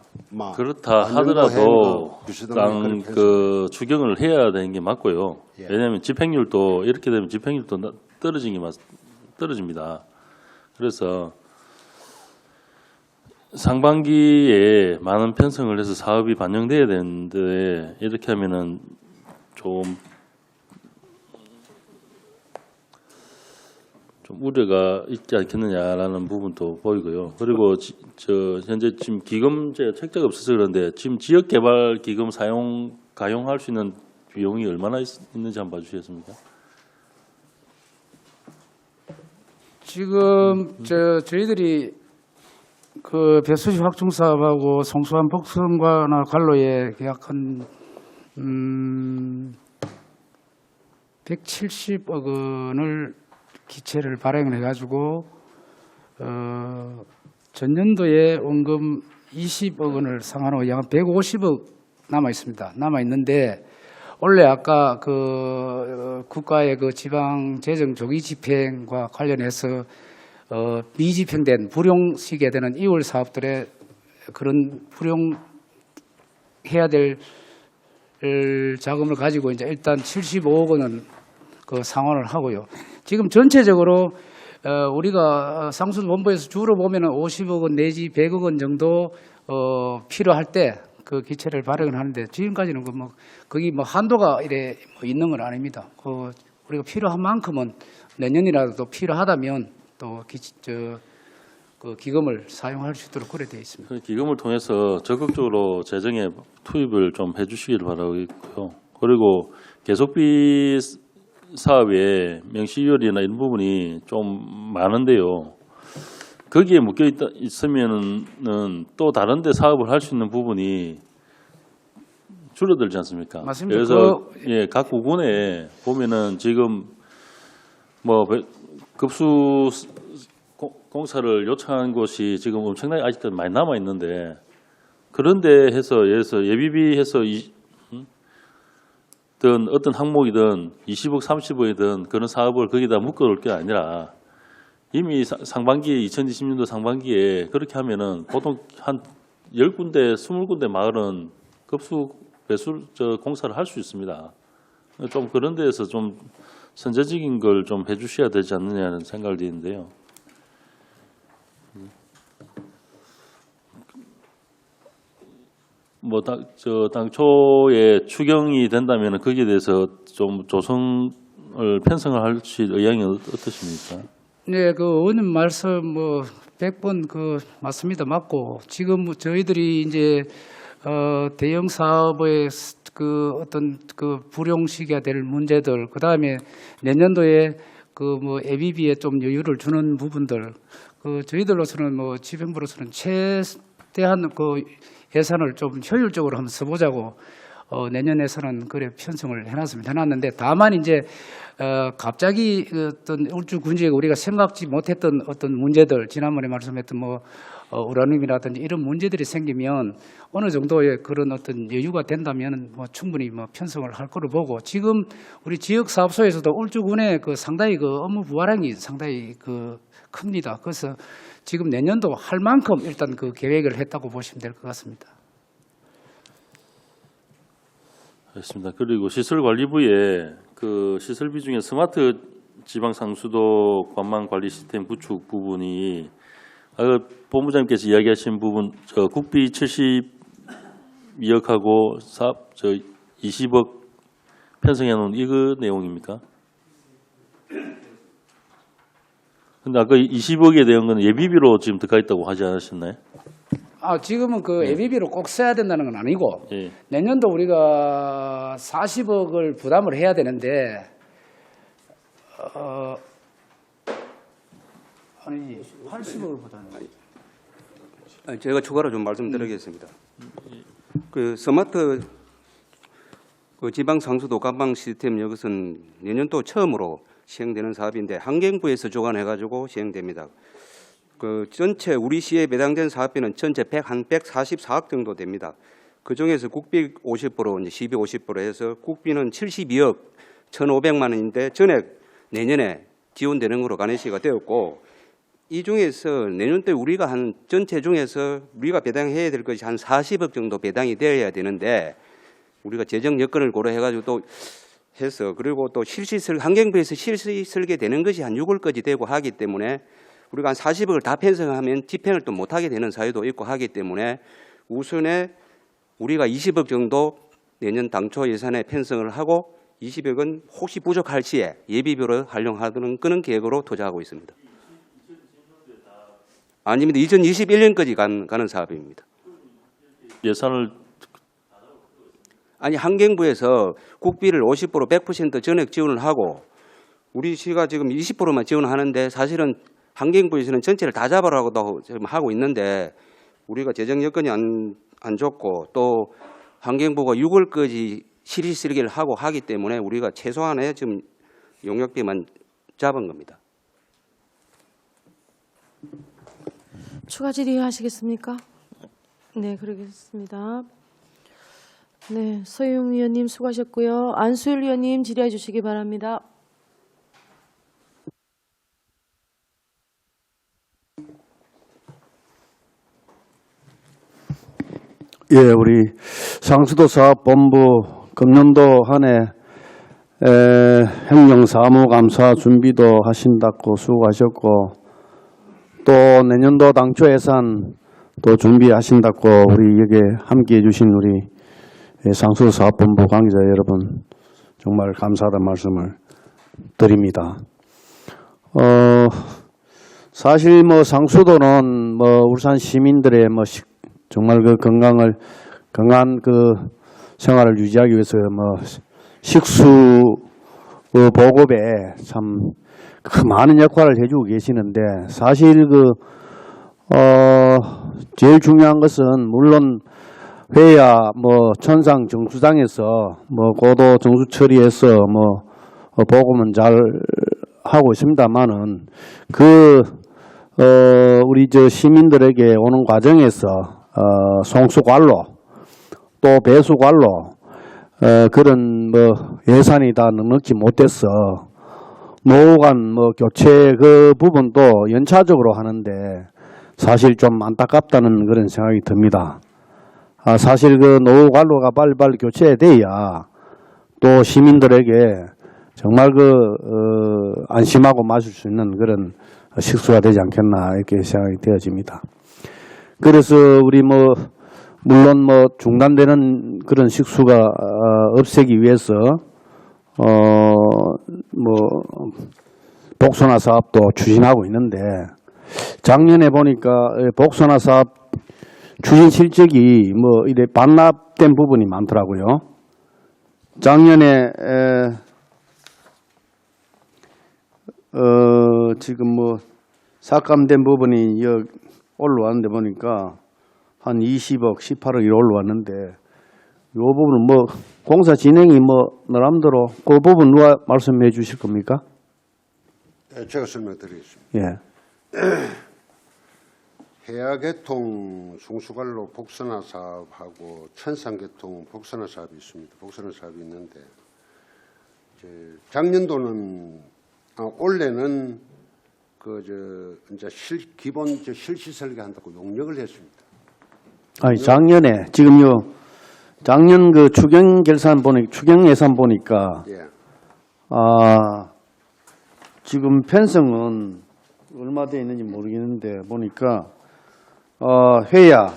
그렇다 하더라도 일단 추경을 해야 되는 게 맞고요. 왜냐하면 집행률도 이렇게 되면 집행률도 떨어집니다. 그래서 상반기에 많은 편성을 해서 사업이 반영돼야 되는데 이렇게 하면은 좀 우려가 있지 않겠느냐라는 부분도 보이고요. 그리고 현재 지금 기금 책자가 없어서 그런데 지금 지역개발기금 가용할 수 있는 비용이 얼마나 있는지 한번 봐주시겠습니까? 지금 저희들이 배수지 확충 사업하고 송수환 복선과 관로에 계약한 170억 원을 기체를 발행을 해가지고 전년도에 원금 20억 원을 상환하고 약 150억 남아 있습니다. 남아 있는데 원래 아까 국가의 지방 재정 조기 집행과 관련해서 미집행된 불용시게 되는 이월 사업들의 그런 불용해야 될 자금을 가지고 이제 일단 75억 원은 상환을 하고요. 지금 전체적으로 우리가 상수도 본부에서 주로 보면은 50억 원 내지 100억 원 정도 필요할 때 기체를 발행을 하는데 지금까지는 거기 한도가 있는 건 아닙니다. 우리가 필요한 만큼은 내년이라도 필요하다면 또 기금을 사용할 수 있도록 그래 되어 있습니다. 기금을 통해서 적극적으로 재정에 투입을 좀 해주시길 바라겠고요. 그리고 계속비 사업에 명시효율이나 이런 부분이 좀 많은데요. 거기에 묶여 있으면은 또 다른 데 사업을 할 수 있는 부분이 줄어들지 않습니까? 맞습니다. 그래서 각 구군에 보면은 지금 급수 공사를 요청한 곳이 지금 엄청나게 아직도 많이 남아 있는데 그런데 해서 예비비 해서 어떤 항목이든 20억, 30억이든 그런 사업을 거기다 묶어놓을 게 아니라 이미 상반기에 2020년도 상반기에 그렇게 하면은 보통 한 10군데, 20군데 마을은 급수 배수 공사를 할 수 있습니다. 좀 그런 데에서 좀 선제적인 걸 좀 해주셔야 되지 않느냐는 생각이 드는데요. 뭐 당초에 추경이 된다면 거기에 대해서 좀 조성을 편성을 하실 의향이 어떠십니까? 네, 그 의원님 말씀 뭐 100번 맞습니다. 맞고 지금 저희들이 이제 대형 사업의 어떤 불용시가 될 문제들, 그 다음에 내년도에 ABB에 좀 여유를 주는 부분들, 저희들로서는 집행부로서는 최대한 예산을 좀 효율적으로 한번 써보자고 내년 예산은 그래 편성을 해놨는데 다만 이제 갑자기 어떤 울주군지에 우리가 생각지 못했던 어떤 문제들, 지난번에 말씀했던 우라늄이라든지 이런 문제들이 생기면 어느 정도의 그런 어떤 여유가 된다면 충분히 편성을 할 거로 보고, 지금 우리 지역 사업소에서도 울주군에 상당히 업무 부활량이 상당히 큽니다. 그래서 지금 내년도 할 만큼 일단 계획을 했다고 보시면 될 것 같습니다. 알겠습니다. 그리고 시설관리부에 시설비 중에 스마트 지방상수도 관망관리 시스템 구축 부분이 본부장님께서 이야기하신 부분 국비 72억하고 20억 편성해 놓은 이거 내용입니까? 근데 아까 20억에 대한 건 예비비로 지금 들어가 있다고 하지 않으셨나요? 지금은 ABB로 꼭 써야 된다는 건 아니고, 예. 내년도 우리가 40억을 부담을 해야 되는데, 아니 80억을 부담해요. 제가 추가로 좀 말씀드리겠습니다. 스마트 지방 상수도 관방 시스템 이것은 내년도 처음으로 시행되는 사업인데 환경부에서 주관해가지고 시행됩니다. 전체 우리 시에 배당된 사업비는 전체 144억 정도 됩니다. 그 중에서 국비 50%, 이제 시비 50% 해서 국비는 72억 1,500만 원인데 전액 내년에 지원되는 것으로 간행시가 되었고, 이 중에서 내년도에 우리가 전체 중에서 우리가 배당해야 될 것이 한 40억 정도 배당이 되어야 되는데, 우리가 재정 여건을 고려해가지고 또 해서, 그리고 또 환경부에서 실시 설계되는 것이 한 6월까지 되고 하기 때문에 우리가 한 40억을 다 편성하면 집행을 또 못하게 되는 사유도 있고 하기 때문에 우선에 우리가 20억 정도 내년 당초 예산에 편성을 하고 20억은 혹시 부족할 시에 예비비로 활용하는 그런 계획으로 투자하고 있습니다. 아닙니다. 2021년까지 가는 사업입니다. 예산을 환경부에서 국비를 50% 100% 전액 지원을 하고 우리 시가 지금 20%만 지원하는데, 사실은 환경부에서는 전체를 다 잡아라고도 지금 하고 있는데 우리가 재정 여건이 안 좋고 또 환경부가 6월까지 실시 설계를 하고 하기 때문에 우리가 최소한의 지금 용역비만 잡은 겁니다. 추가 질의하시겠습니까? 네, 그러겠습니다. 네, 서영 의원님 수고하셨고요. 안수일 의원님 질의해 주시기 바랍니다. 예, 우리 상수도 사업본부 금년도 한 해 행정사무감사 준비도 하신다고 수고하셨고, 또 내년도 당초 예산 또 준비하신다고 우리 여기 함께해 주신 우리 상수도 사업본부 관계자 여러분 정말 감사하다는 말씀을 드립니다. 사실 상수도는 울산 시민들의 정말 건강한 생활을 유지하기 위해서 식수 보급에 참 많은 역할을 해주고 계시는데, 사실 제일 중요한 것은 물론 회야 천상 정수장에서 고도 정수 처리해서 보급은 잘 하고 있습니다만은 우리 시민들에게 오는 과정에서 송수관로 또 배수관로 그런 예산이 다 넉넉지 못해서 노후 간 교체 그 부분도 연차적으로 하는데 사실 좀 안타깝다는 그런 생각이 듭니다. 사실 노후 관로가 빨리빨리 교체돼야 또 시민들에게 정말 안심하고 마실 수 있는 그런 식수가 되지 않겠나 이렇게 생각이 되어집니다. 그래서 우리 물론 뭐 중단되는 그런 식수가 없애기 위해서 뭐 복선화 사업도 추진하고 있는데 작년에 보니까 복선화 사업 추진 실적이 뭐 이래 반납된 부분이 많더라고요. 작년에 지금 뭐 삭감된 부분이 올라왔는데 보니까 한 20억, 18억 이 올라왔는데 이 부분은 뭐 공사 진행이 뭐 나름대로 그 부분 누가 말씀해 주실 겁니까? 네, 제가 설명드리겠습니다. 예. 해야계통 숭수관로 복선화 사업하고 천산계통 복선화 사업이 있습니다. 복선화 사업이 있는데 이제 작년도는 올해는 이제 기본 실시 설계한다고 용역을 했습니다. 아니 작년에 지금요 작년 그 추경 예산 보니까 예. 지금 편성은 얼마 돼 있는지 모르겠는데 보니까 회야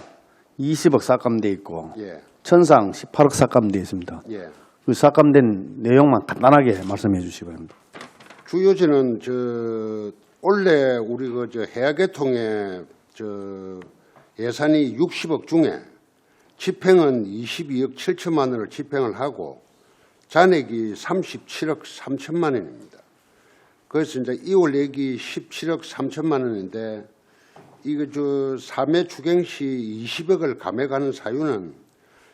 20억 삭감돼 있고 예. 천상 18억 삭감돼 있습니다. 예. 그 삭감된 내용만 간단하게 말씀해 주시기 바랍니다. 주요지는 원래 우리 해야계통에 예산이 60억 중에 집행은 22억 7천만 원을 집행을 하고 잔액이 37억 3천만 원입니다. 그래서 이제 2월액이 17억 3천만 원인데 이거 3회 추경 시 20억을 감액하는 사유는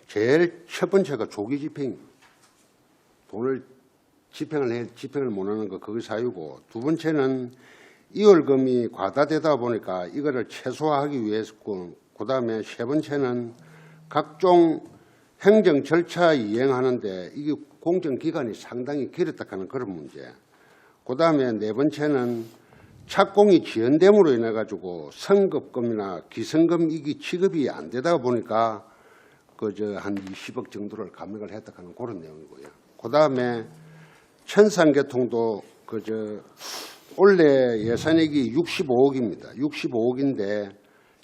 제일 첫 번째가 조기 집행입니다. 돈을 집행을 못하는 거 그게 사유고, 두 번째는 2월금이 과다되다 보니까 이거를 최소화하기 위해서고, 그다음에 세 번째는 각종 행정 절차 이행하는데 이게 공정 기간이 상당히 길었다 하는 그런 문제. 그다음에 네 번째는 착공이 지연됨으로 인해 가지고 성급금이나 기성금 이게 지급이 안 되다 보니까 한 20억 정도를 감액을 했다 하는 그런 내용이고요. 그다음에 천산계통도 원래 예산액이 65억입니다. 65억인데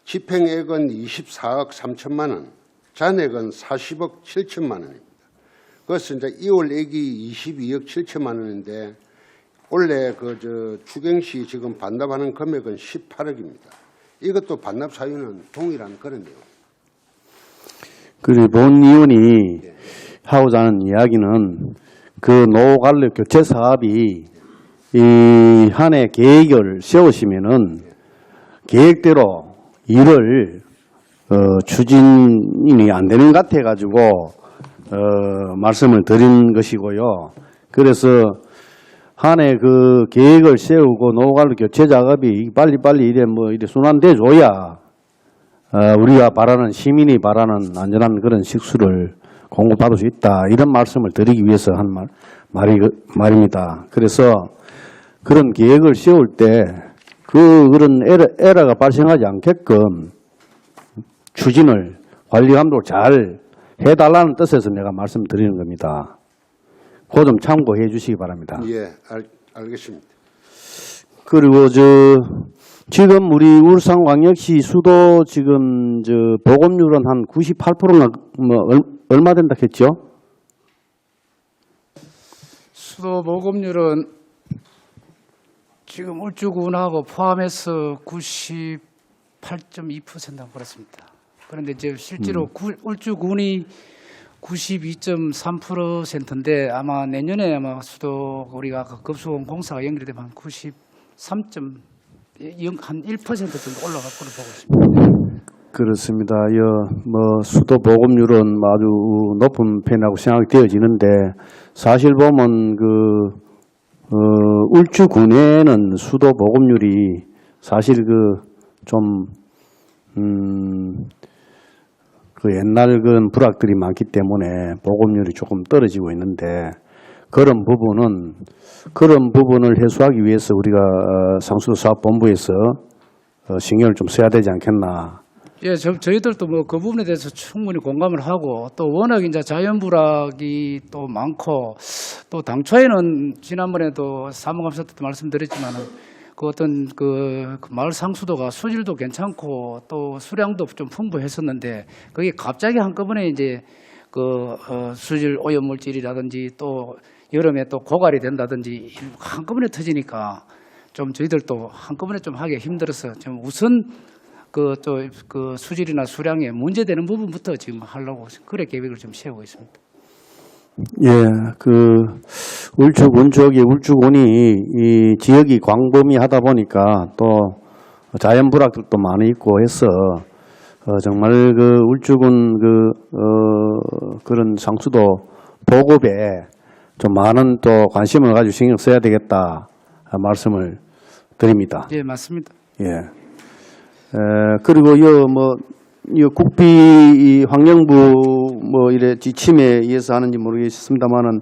집행액은 24억 3천만 원, 잔액은 40억 7천만 원입니다. 그래서 이제 2월액이 22억 7천만 원인데 원래 추경시 지금 반납하는 금액은 18억입니다. 이것도 반납 사유는 동일한 그런 내용. 그리고 본 의원이 하고자 하는 이야기는 그 노후관리 교체 사업이 이 한 해 계획을 세우시면은 계획대로 일을 추진이 안 되는 것 같아 가지고 말씀을 드린 것이고요. 그래서 한 해 그 계획을 세우고 노후관리 교체 작업이 빨리빨리 이래 순환돼 줘야 우리가 바라는, 시민이 바라는 안전한 그런 식수를 공급받을 수 있다, 이런 말씀을 드리기 위해서 한 말입니다. 그래서 그런 계획을 세울 때 그런 에러가 발생하지 않게끔 추진을, 관리 감독을 잘 해달라는 뜻에서 내가 말씀드리는 겁니다. 그거 좀 참고해 주시기 바랍니다. 예, 알겠습니다. 그리고 지금 우리 울산광역시 수도 지금 보급률은 한 98%나 얼마 된다 했죠? 수도 보급률은 지금 울주군하고 포함해서 98.2% 그렇습니다. 그런데 이제 실제로 울주군이 92.3%인데 아마 내년에 수도 우리가 급수원 공사가 연결되면 한 93.1% 정도 올라갈 거로 보고 있습니다. 그렇습니다. 수도 보급률은 아주 높은 편이라고 생각이 되어지는데, 사실 보면 울주군에는 수도 보급률이 사실 옛날 그런 불악들이 많기 때문에 보급률이 조금 떨어지고 있는데, 그런 부분을 해소하기 위해서 우리가 상수도 사업본부에서 신경을 좀 써야 되지 않겠나. 예, 저희들도 그 부분에 대해서 충분히 공감을 하고, 또 워낙 이제 자연불악이 또 많고, 또 당초에는 지난번에도 사무감사 때도 말씀드렸지만은 그 어떤 그 마을 상수도가 수질도 괜찮고 또 수량도 좀 풍부했었는데 그게 갑자기 한꺼번에 이제 그 수질 오염 물질이라든지 또 여름에 또 고갈이 된다든지 한꺼번에 터지니까 좀 저희들도 한꺼번에 좀 하기 힘들어서 좀 우선 그 수질이나 수량에 문제되는 부분부터 지금 하려고 그래 계획을 좀 세우고 있습니다. 예, 울주군 지역이 울주군이 이 지역이 광범위하다 보니까 또 자연 불확들도 많이 있고 해서 정말 울주군 그런 상수도 보급에 좀 많은 또 관심을 가지고 신경 써야 되겠다 말씀을 드립니다. 예, 맞습니다. 예. 그리고 이 국비 환경부 이래 지침에 의해서 하는지 모르겠습니다만은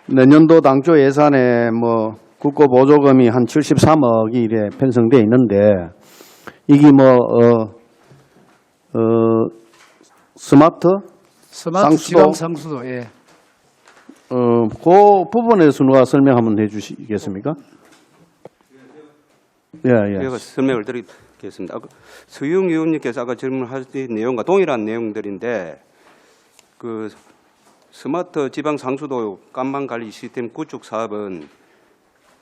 내년도 당초 예산에 국고 보조금이 한 73억이 이래 편성돼 있는데 이게 스마트 지방 상수도 예. 그 부분에서 누가 설명 한번 해주시겠습니까? 예. 제가 설명을 드리겠습니다. 서유영 의원님께서 아까 질문하신 내용과 동일한 내용들인데 그 스마트 지방 상수도 간망 관리 시스템 구축 사업은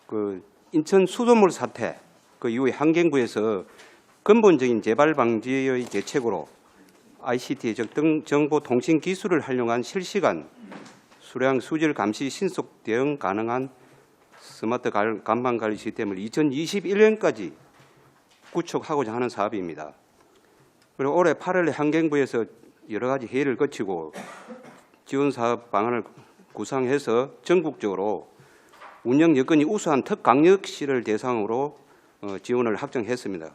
그 인천 수돗물 사태 그 이후에 환경부에서 근본적인 재발 방지의 대책으로 ICT 즉 정보통신 기술을 활용한 실시간 수량 수질 감시 신속 대응 가능한 스마트 간망 관리 시스템을 2021년까지 구축하고자 하는 사업입니다. 그리고 올해 8월에 환경부에서 여러 가지 회의를 거치고 지원 사업 방안을 구상해서 전국적으로 운영 여건이 우수한 특강역시를 대상으로 지원을 확정했습니다.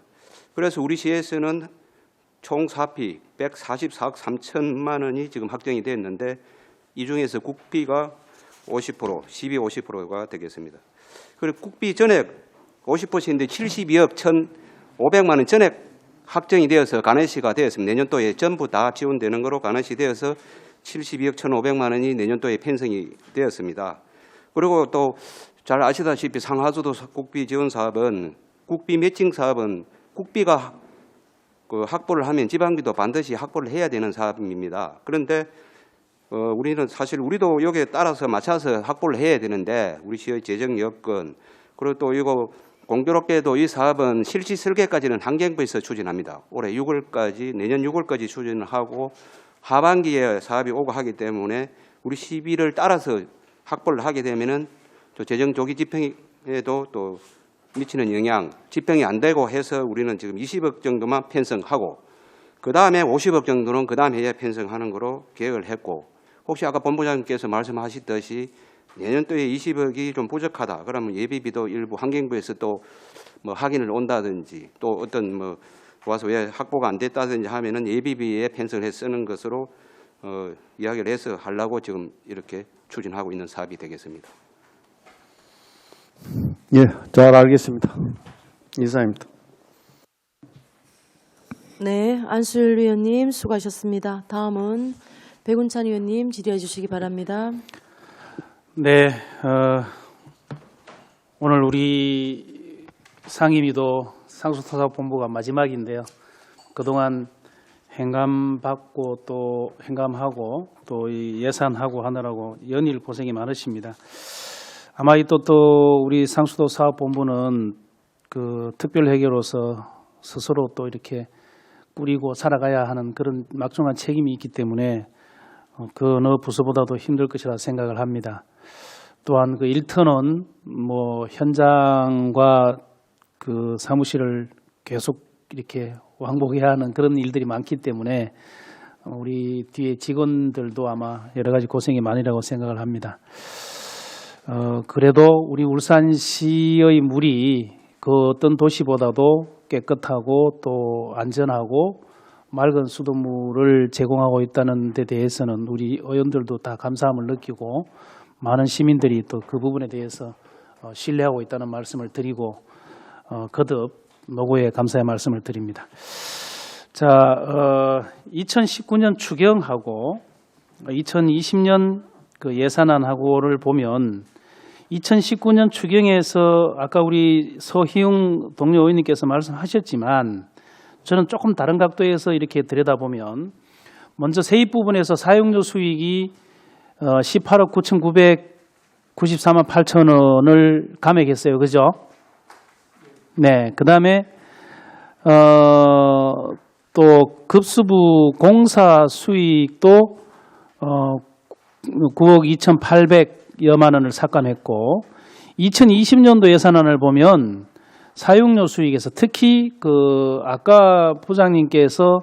그래서 우리 시에서는 총 사피 144억 3천만 원이 지금 확정이 됐는데 이 중에서 국비가 50%, 시비 50%가 되겠습니다. 그리고 국비 전액 50%인데 72억 1,500만 원 전액 확정이 되어서 가내시가 되었습니다. 내년도에 전부 다 지원되는 거로 가내시 되어서 72억 1,500만 원이 내년도에 편성이 되었습니다. 그리고 또 잘 아시다시피 상하수도 국비 지원 사업은 국비 매칭 사업은 국비가 확보를 하면 지방비도 반드시 확보를 해야 되는 사업입니다. 그런데 우리는 사실 우리도 여기에 따라서 맞춰서 확보를 해야 되는데 우리 시의 재정 여건 그리고 또 이거 공교롭게도 이 사업은 실시 설계까지는 환경부에서 추진합니다. 올해 6월까지 내년 6월까지 추진을 하고 하반기에 사업이 오고 하기 때문에 우리 시비를 따라서 확보를 하게 되면은 또 재정 조기 집행에도 또 미치는 영향, 집행이 안 되고 해서 우리는 지금 20억 정도만 편성하고 그 다음에 50억 정도는 그 다음 해에 편성하는 거로 계획을 했고 혹시 아까 본부장님께서 말씀하셨듯이 내년도에 20억이 좀 부족하다. 그러면 예비비도 일부 환경부에서 또 확인을 온다든지 또 어떤 와서 왜 확보가 안 됐다든지 하면은 예비비에 편성을 해 쓰는 것으로 이야기를 해서 하려고 지금 이렇게 추진하고 있는 사업이 되겠습니다. 예, 잘 알겠습니다. 이상입니다. 네, 안수일 위원님 수고하셨습니다. 다음은 백운찬 위원님 질의해 주시기 바랍니다. 네, 오늘 우리 상임위도 상수토사본부가 마지막인데요. 그동안 행감받고 또 행감하고 또 이 예산하고 하느라고 연일 고생이 많으십니다. 아마 또 우리 상수도 사업본부는 그 특별회계로서 스스로 또 이렇게 꾸리고 살아가야 하는 그런 막중한 책임이 있기 때문에 그 어느 부서보다도 힘들 것이라 생각을 합니다. 또한 그 일터는 현장과 그 사무실을 계속 이렇게 왕복해야 하는 그런 일들이 많기 때문에 우리 뒤에 직원들도 아마 여러 가지 고생이 많으라고 생각을 합니다. 그래도 우리 울산시의 물이 그 어떤 도시보다도 깨끗하고 또 안전하고 맑은 수돗물을 제공하고 있다는 데 대해서는 우리 의원들도 다 감사함을 느끼고 많은 시민들이 또 그 부분에 대해서 신뢰하고 있다는 말씀을 드리고 거듭 노고에 감사의 말씀을 드립니다. 자, 2019년 추경하고 2020년 그 예산안하고를 보면 2019년 추경에서 아까 우리 서희웅 동료 의원님께서 말씀하셨지만 저는 조금 다른 각도에서 이렇게 들여다보면 먼저 세입 부분에서 사용료 수익이 18억 9,994만 8천 원을 감액했어요. 그죠? 네. 그 다음에 또 급수부 공사 수익도 9억 2,800여만 원을 삭감했고 2020년도 예산안을 보면 사용료 수익에서 특히 그 아까 부장님께서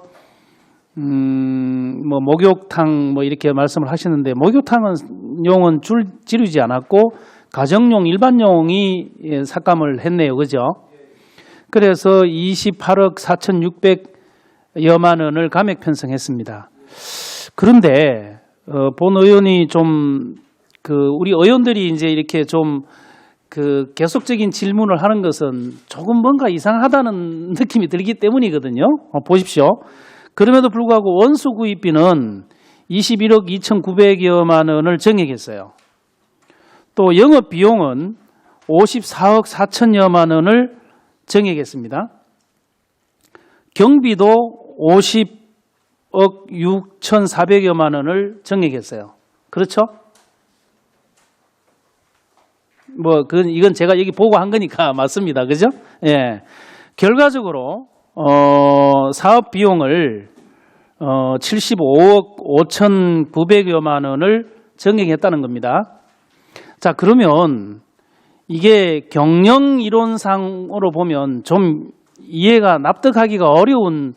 뭐 목욕탕 뭐 이렇게 말씀을 하시는데 목욕탕은 용은 지르지 않았고 가정용 일반용이 삭감을 했네요. 그죠? 그래서 28억 4,600여만 원을 감액 편성했습니다. 그런데 본 의원이 좀 우리 의원들이 이제 이렇게 좀 계속적인 질문을 하는 것은 조금 뭔가 이상하다는 느낌이 들기 때문이거든요. 보십시오. 그럼에도 불구하고 원수 구입비는 21억 2,900여만 원을 정액했어요. 또 영업 비용은 54억 4천여만 원을 정액했습니다. 경비도 50억 6,400여만 원을 정액했어요. 그렇죠? 이건 제가 여기 보고 한 거니까 맞습니다. 그죠? 예. 결과적으로, 사업 비용을, 75억 5,900여만 원을 정액했다는 겁니다. 자, 그러면 이게 경영 이론상으로 보면 좀 이해가 납득하기가 어려운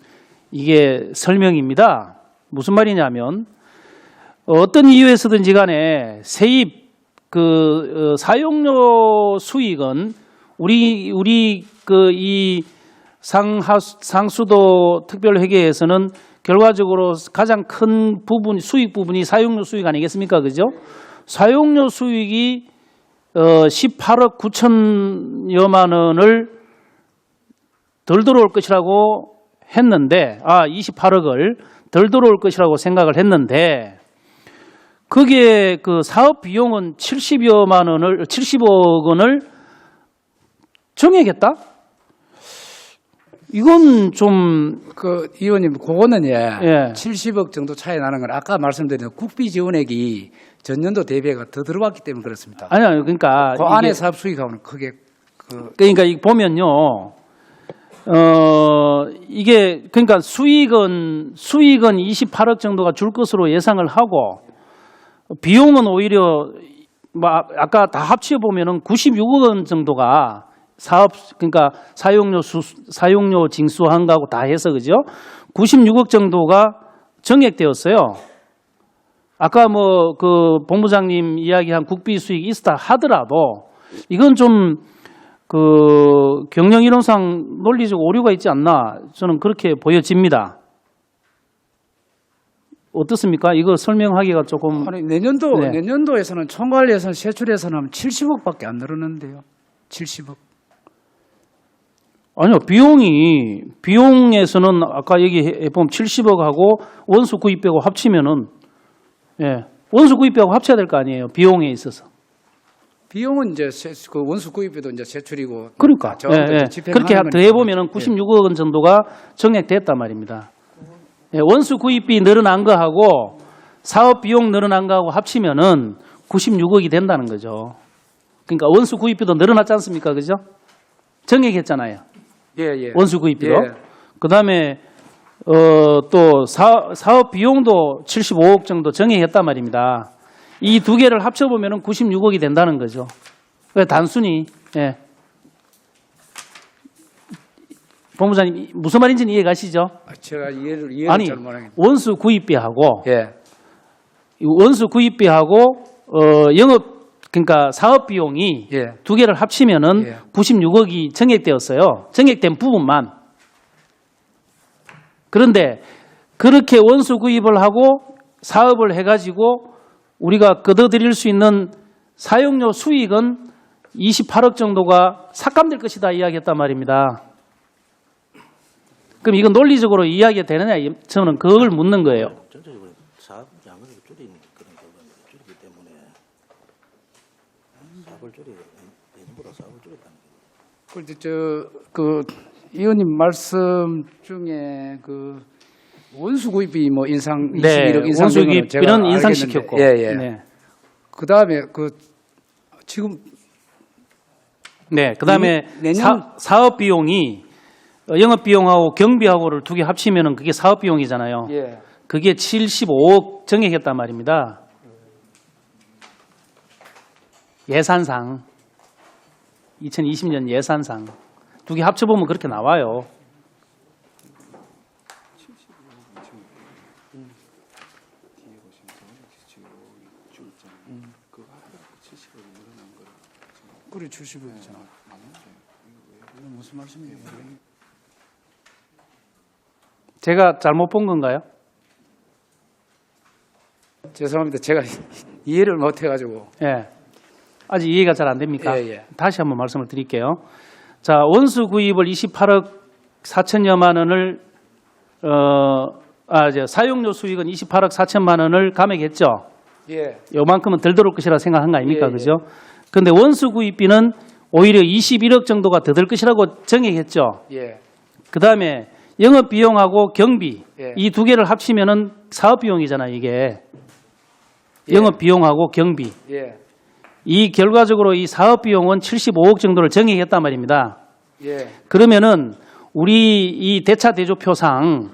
이게 설명입니다. 무슨 말이냐면 어떤 이유에서든지 간에 세입 사용료 수익은 우리 이 상수도 특별회계에서는 결과적으로 가장 큰 부분 수익 부분이 사용료 수익 아니겠습니까? 그죠? 사용료 수익이 18억 9천여만 원을 덜 들어올 것이라고 했는데 28억을 덜 들어올 것이라고 생각을 했는데 거기에 사업 비용은 70억 원을 정액했다? 이건 좀 의원님 그거는 예. 70억 정도 차이 나는 건 아까 말씀드린 국비 지원액이 전년도 대비가 더 들어왔기 때문에 그렇습니다. 아니요, 그러니까 그 안에 사업 수익하고는 크게 그러니까 보면요, 이게 그러니까 수익은 28억 정도가 줄 것으로 예상을 하고 비용은 오히려 아까 다 합쳐 보면은 96억 원 정도가 그러니까 사용료 징수한 거하고 다 해서 그죠? 96억 정도가 정액되었어요. 아까 본부장님 이야기한 국비 수익이 있었다 하더라도 이건 좀 경영 이론상 논리적 오류가 있지 않나 저는 그렇게 보여집니다. 어떻습니까? 이거 설명하기가 조금 내년도에서는 총괄 예산 세출 예산은 70억밖에 안 늘었는데요. 70억. 아니요, 비용에서는 아까 얘기해 보면 70억하고 원수 구입비하고 합치면은 원수 구입비하고 합쳐야 될 거 아니에요. 비용에 있어서. 비용은 이제 원수 구입비도 이제 세출이고. 그러니까 그렇게 더해 보면은 96억 원 정도가 정액됐단 말입니다. 원수 구입비 늘어난 거하고 사업 비용 늘어난 거하고 합치면은 96억이 된다는 거죠. 그러니까 원수 구입비도 늘어났지 않습니까? 그죠? 정액했잖아요. 예. 원수 구입비도. 그다음에 또 사업 비용도 75억 정도 정액했단 말입니다. 이 두 개를 합쳐 보면은 96억이 된다는 거죠. 단순히 본부장님 무슨 말인지는 이해 가시죠? 제가 이해를 아니 잘 못하겠네요. 원수 구입비하고 영업 그러니까 사업 비용이 두 개를 합치면은 96억이 정액되었어요. 정액된 부분만. 그런데 그렇게 원수 구입을 하고 사업을 해가지고 우리가 걷어들일 수 있는 사용료 수익은 28억 정도가 삭감될 것이다 이야기했단 말입니다. 그럼 이건 논리적으로 이야기가 되느냐? 저는 그걸 묻는 거예요. 전체적으로 사업 양을 줄이는 그런 결과입니다. 줄이기 때문에 사업을 그 의원님 말씀 중에 그 원수 구입비 뭐 인상 21억 인상 원수 구입비는 인상시켰고. 예. 네. 그다음에 그 지금 네, 그다음에 내년 사업 비용이 영업 비용하고 경비하고를 두 개 합치면은 그게 사업 비용이잖아요. 예. 그게 75억 정액했단 말입니다. 예산상 2020년 예산상 두 개 합쳐보면 그렇게 나와요. 그래 70억이잖아. 무슨 말씀이에요? 제가 잘못 본 건가요? 죄송합니다. 제가 이해를 못 해가지고. 예. 아직 이해가 잘 안 됩니까? 예. 다시 한번 말씀을 드릴게요. 자, 원수 구입을 28억 4천여만 원을 사용료 수익은 28억 4천만 원을 감액했죠. 예. 요만큼은 덜 들어올 것이라 생각한 거 아닙니까? 예, 예. 그죠? 그런데 원수 구입비는 오히려 21억 정도가 더 들 것이라고 정액했죠. 예. 그다음에 영업 비용하고 경비 예. 이 두 개를 합치면은 사업 비용이잖아요, 이게. 예. 영업 비용하고 경비. 예. 이 결과적으로 이 사업 비용은 75억 정도를 정액했단 말입니다. 예. 그러면은 우리 이 대차 대조표상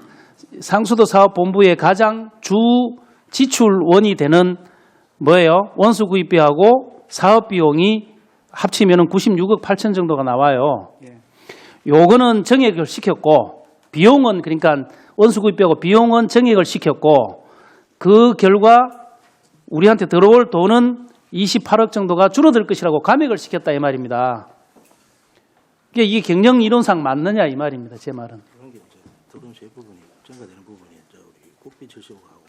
상수도 사업본부의 가장 주 지출원이 되는 뭐예요? 원수 구입비하고 사업 비용이 합치면은 96억 8천 정도가 나와요. 예. 요거는 정액을 시켰고 비용은 그러니까 원수 구입비하고 비용은 정액을 시켰고 그 결과 우리한테 들어올 돈은 28억 정도가 줄어들 것이라고 감액을 시켰다 이 말입니다. 이게 경영 이론상 맞느냐 이 말입니다. 제 말은. 그런 게 이제 들어온 세 부분이 증가되는 부분이 이제 우리 국비 75하고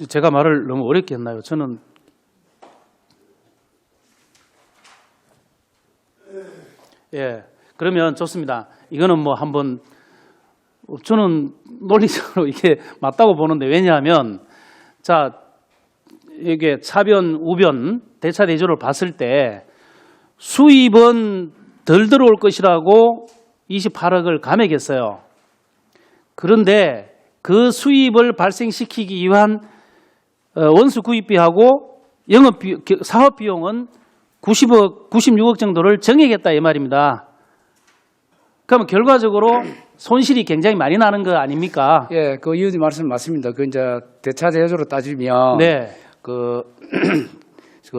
제가 말을 너무 어렵게 했나요? 저는 예, 그러면 좋습니다. 이거는 뭐 한번 저는 논리적으로 이게 맞다고 보는데 왜냐하면 자 이게 차변 우변 대차 대조를 봤을 때 수입은 덜 들어올 것이라고 28억을 감액했어요. 그런데 그 수입을 발생시키기 위한 원수 구입비하고 사업 비용은 96억 정도를 정액했다 이 말입니다. 그러면 결과적으로 손실이 굉장히 많이 나는 거 아닙니까? 예, 그 의원님 말씀 맞습니다. 그 이제 대차 대조로 따지면 네. 그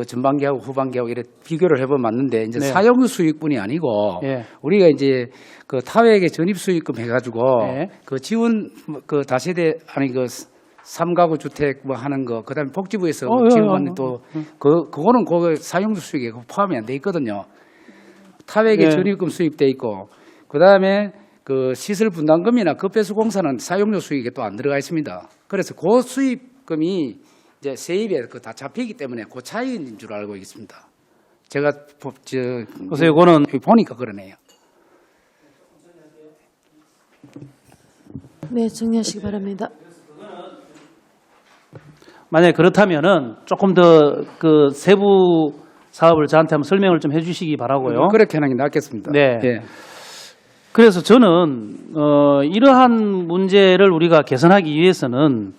전반기하고 후반기하고 이렇게 비교를 해보면 맞는데 이제 네. 사용 수익뿐이 아니고 예. 우리가 이제 그 타회계 전입 수익금 해가지고 네. 그 지원 그 다세대 아니 그 3가구 주택 뭐 하는 거 그다음에 복지부에서 지원받는 또 그거는 그 사용 수익에 포함이 안 돼 있거든요. 타회계 네. 전입금 수입돼 있고 그다음에 그 시설 분담금이나 급배수공사는 사용료 수익에 또 안 들어가 있습니다. 그래서 그 수입금이 이제 세입에 그 다 잡히기 때문에 그 차이인 줄 알고 있습니다. 제가 보세요, 그거는 보니까 그러네요. 네, 정리하시기 바랍니다. 만약에 그렇다면은 조금 더 그 세부 사업을 저한테 한번 설명을 좀 해주시기 바라고요. 그렇게 하는 게 낫겠습니다. 네. 예. 그래서 저는 이러한 문제를 우리가 개선하기 위해서는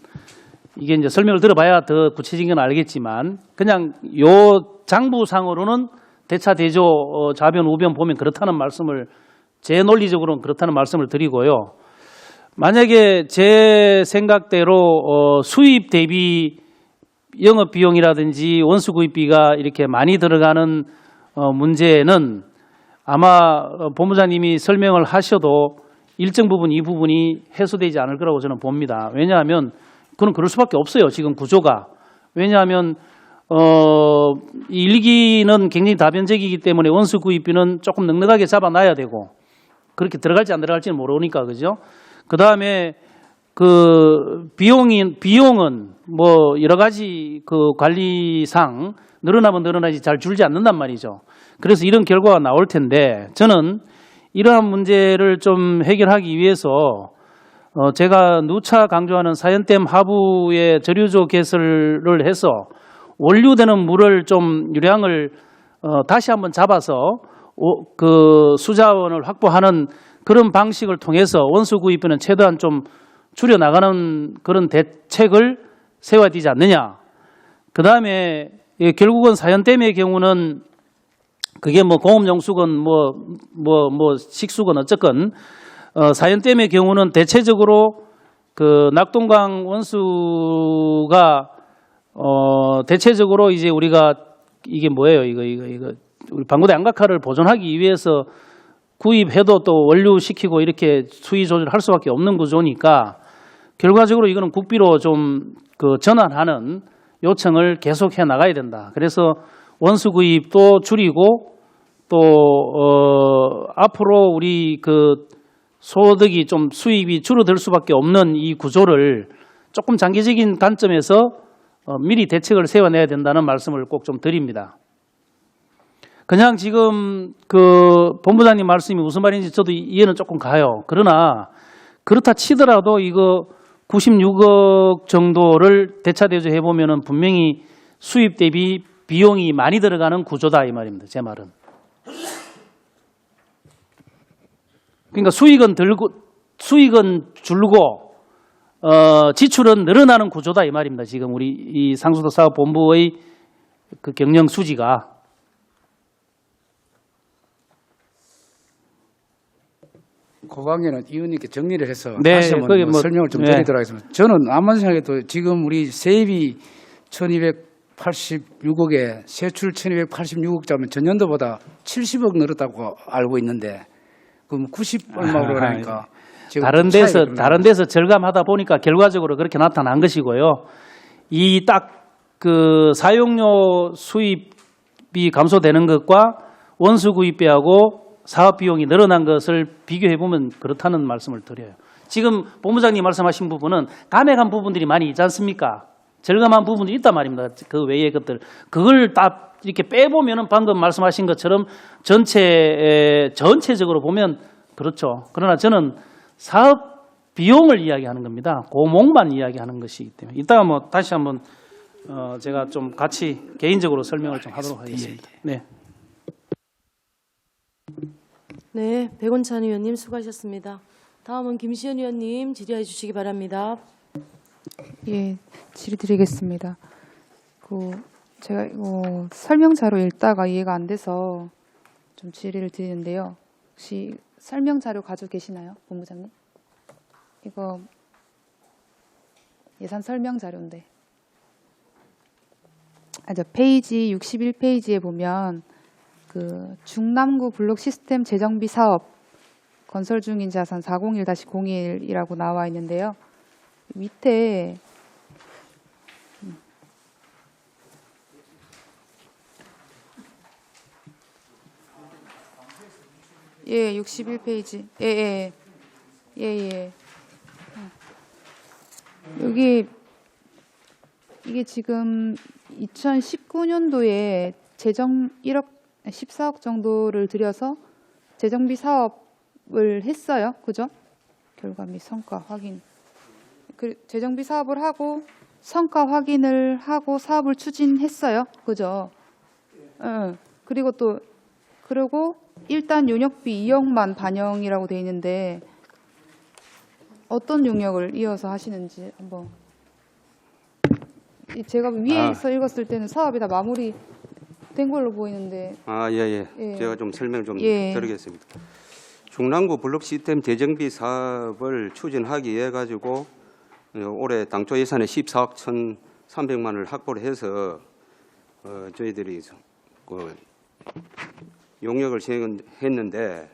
이게 이제 설명을 들어봐야 더 구체적인 건 알겠지만 그냥 요 장부상으로는 대차 대조 좌변 우변 보면 그렇다는 말씀을 제 논리적으로는 그렇다는 말씀을 드리고요. 만약에 제 생각대로 수입 대비 영업 비용이라든지 원수 구입비가 이렇게 많이 들어가는 문제는 아마 본부장님이 설명을 하셔도 일정 부분 이 부분이 해소되지 않을 거라고 저는 봅니다. 왜냐하면 그건 그럴 수밖에 없어요. 지금 구조가. 왜냐하면 1기는 굉장히 다변적이기 때문에 원수 구입비는 조금 넉넉하게 잡아놔야 되고 그렇게 들어갈지 안 들어갈지는 모르니까 그죠? 그 다음에 그 비용은 뭐 여러 가지 그 관리상 늘어나면 늘어나지 잘 줄지 않는단 말이죠. 그래서 이런 결과가 나올 텐데 저는 이러한 문제를 좀 해결하기 위해서 제가 누차 강조하는 사연댐 하부의 저류조 개설을 해서 원류되는 물을 좀 유량을 다시 한번 잡아서 그 수자원을 확보하는 그런 방식을 통해서 원수 구입비는 최대한 좀 줄여 나가는 그런 대책을 세워야 되지 않느냐. 그 다음에 결국은 사연댐의 경우는 그게 뭐 공업용수건 뭐 식수건 어쨌건 사연댐의 경우는 대체적으로 그 낙동강 원수가 대체적으로 이제 우리가 이게 뭐예요? 이거 우리 방구대 양각화를 보존하기 위해서 구입해도 또 원류시키고 이렇게 수위 조절할 수밖에 없는 구조니까 결과적으로 이거는 국비로 좀 그 전환하는 요청을 계속해 나가야 된다. 그래서 원수 구입도 줄이고 또 앞으로 우리 그 소득이 좀 수입이 줄어들 수밖에 없는 이 구조를 조금 장기적인 관점에서 미리 대책을 세워내야 된다는 말씀을 꼭 좀 드립니다. 그냥 지금 그 본부장님 말씀이 무슨 말인지 저도 이해는 조금 가요. 그러나 그렇다 치더라도 이거 96억 정도를 대차대조 해보면은 분명히 수입 대비 비용이 많이 들어가는 구조다 이 말입니다. 제 말은. 그러니까 수익은 줄고 지출은 늘어나는 구조다 이 말입니다. 지금 우리 이 상수도 사업본부의 그 경영 수지가. 그 관계는 의원님께 정리를 해서 네, 다시 한번 뭐, 설명을 좀 네. 드리도록 하겠습니다. 저는 아무리 생각해도 지금 우리 세입이 1286억에 세출 1286억짜리면 전년도보다 70억 늘었다고 알고 있는데 그럼 90 얼마로 그러니까 지금 다른 데서 절감하다 보니까 결과적으로 그렇게 나타난 것이고요. 이 딱 그 사용료 수입이 감소되는 것과 원수 구입비하고 사업 비용이 늘어난 것을 비교해 보면 그렇다는 말씀을 드려요. 지금 본부장님 말씀하신 부분은 감액한 부분들이 많이 있지 않습니까? 절감한 부분이 있단 말입니다. 그 외의 것들. 그걸 딱 이렇게 빼보면은 방금 말씀하신 것처럼 전체적으로 보면 그렇죠. 그러나 저는 사업 비용을 이야기하는 겁니다. 고목만 이야기하는 것이기 때문에. 이따가 뭐 다시 한번 제가 좀 같이 개인적으로 설명을 좀 하도록 하겠습니다. 네. 네, 백원찬 의원님 수고하셨습니다. 다음은 김시현 의원님 질의해 주시기 바랍니다. 예, 질의드리겠습니다. 제가 이거 설명 자료 읽다가 이해가 안 돼서 좀 질의를 드리는데요. 혹시 설명 자료 가지고 계시나요, 본부장님? 이거 예산 설명 자료인데. 페이지 61페이지에 보면 그 중남구 블록 시스템 재정비 사업 건설 중인 자산 401-01이라고 나와 있는데요. 밑에 예, 61페이지. 예. 여기 이게 지금 2019년도에 재정 14억 정도를 들여서 재정비 사업을 했어요. 그죠? 결과 및 성과 확인. 재정비 사업을 하고 성과 확인을 하고 사업을 추진했어요. 그죠? 그리고 일단 용역비 2억만 반영이라고 돼 있는데 어떤 용역을 이어서 하시는지 한번. 제가 위에서 읽었을 때는 사업이 다 마무리된 걸로 보이는데. 예. 제가 좀 설명 좀 드리겠습니다. 중남구 블록 시스템 재정비 사업을 추진하기 위해 가지고 올해 당초 예산에 14억 1,300만 원을 확보를 해서 저희들이 그 용역을 진행했는데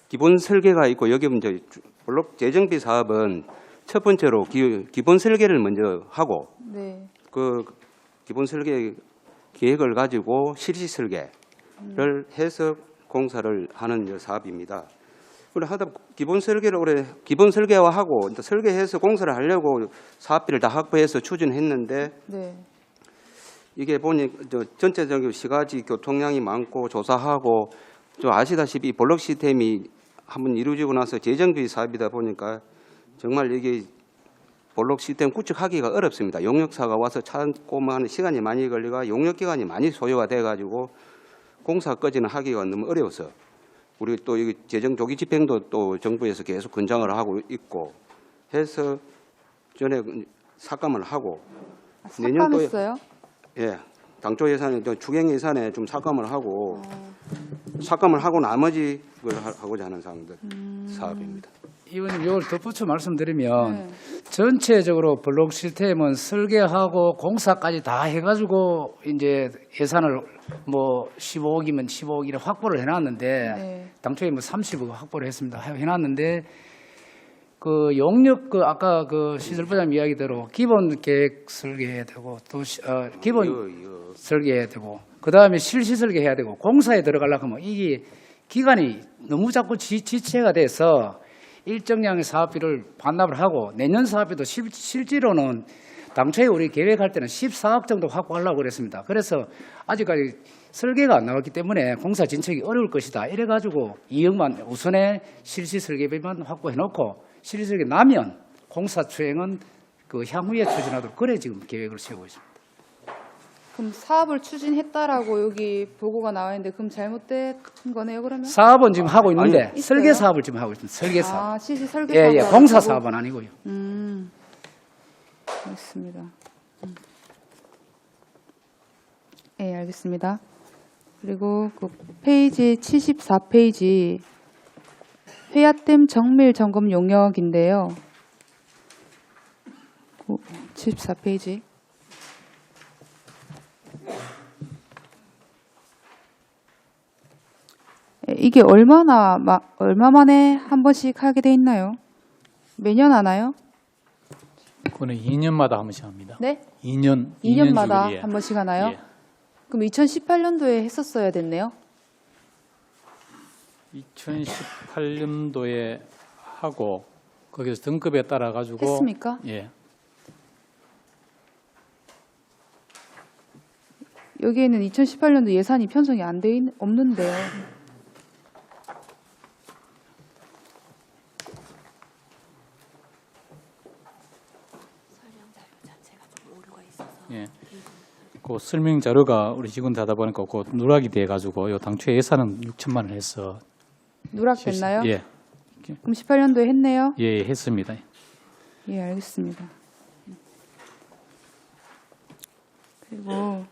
기본 설계가 있고 여기 이제 블록 재정비 사업은 첫 번째로 기본 설계를 먼저 하고 네. 그 기본 설계 계획을 가지고 실시 설계를 해서 공사를 하는 사업입니다. 그래 하다 기본 설계를 올해 기본 설계화하고 설계해서 공사를 하려고 사업비를 다 확보해서 추진했는데 네. 이게 보니 전체적인 시가지 교통량이 많고 조사하고 좀 아시다시피 블록 시스템이 한번 이루어지고 나서 재정비 사업이다 보니까 정말 이게 볼록 시스템 구축하기가 어렵습니다. 용역사가 와서 찾고 뭐 하는 시간이 많이 걸리고 용역 기간이 많이 소요가 돼가지고 공사까지는 하기가 너무 어려워서 우리 또 이 재정 조기 집행도 또 정부에서 계속 권장을 하고 있고 해서 전에 삭감을 하고 내년도에 삭감했어요? 예, 당초 예산에 추경 예산에 좀 삭감을 하고 삭감을 하고 나머지 걸 하고자 하는 사업입니다. 이원님 이걸 덧붙여 말씀드리면 네. 전체적으로 블록 시스템은 설계하고 공사까지 다 해가지고 이제 예산을 뭐 15억이면 15억이라 확보를 해놨는데 네. 당초에 뭐 30억 확보를 했습니다. 해놨는데 그 용역 그 아까 그 시설부장 이야기대로 기본 계획 설계해야 되고 또 기본 설계해야 되고 그 다음에 실시 설계해야 되고 공사에 들어가려고 하면 이게 기간이 너무 자꾸 지체가 돼서 일정량의 사업비를 반납을 하고 내년 사업비도 실제로는 당초에 우리 계획할 때는 14억 정도 확보하려고 그랬습니다. 그래서 아직까지 설계가 안 나왔기 때문에 공사 진척이 어려울 것이다. 이래가지고 2억만 우선에 실시 설계비만 확보해놓고 실시 설계 나면 공사 추행은 그 향후에 추진하도록 그래 지금 계획을 세우고 있습니다. 그럼 사업을 추진했다라고 여기 보고가 나와 있는데 그럼 잘못된 거네요, 그러면? 사업은 지금 하고 있는데 있어요? 설계 사업을 지금 하고 있습니다. 설계 사업. 아, 실시 설계 예, 사업을 공사 하고. 사업은 아니고요. 알겠습니다. 네, 알겠습니다. 그리고 그 페이지 74페이지 회야댐 정밀 점검 용역인데요. 74페이지. 이게 얼마 만에 한 번씩 하게 돼 있나요? 매년 하나요? 그거는 2년마다 한 번씩 합니다. 네? 2년마다 2년마다 주기에. 한 번씩 하나요? 예. 그럼 2018년도에 했었어야 됐네요. 2018년도에 하고 거기서 등급에 따라 가지고 했습니까? 예. 여기에는 2018년도 예산이 편성이 안 돼 없는데요. 예. 그 설명 자료가 우리 직원들 하다 보니까 그 누락이 돼 가지고 요 당초에 예산은 6천만 원 해서 누락됐나요? 예. 그럼 18년도에 했네요. 예, 했습니다. 예, 알겠습니다. 그리고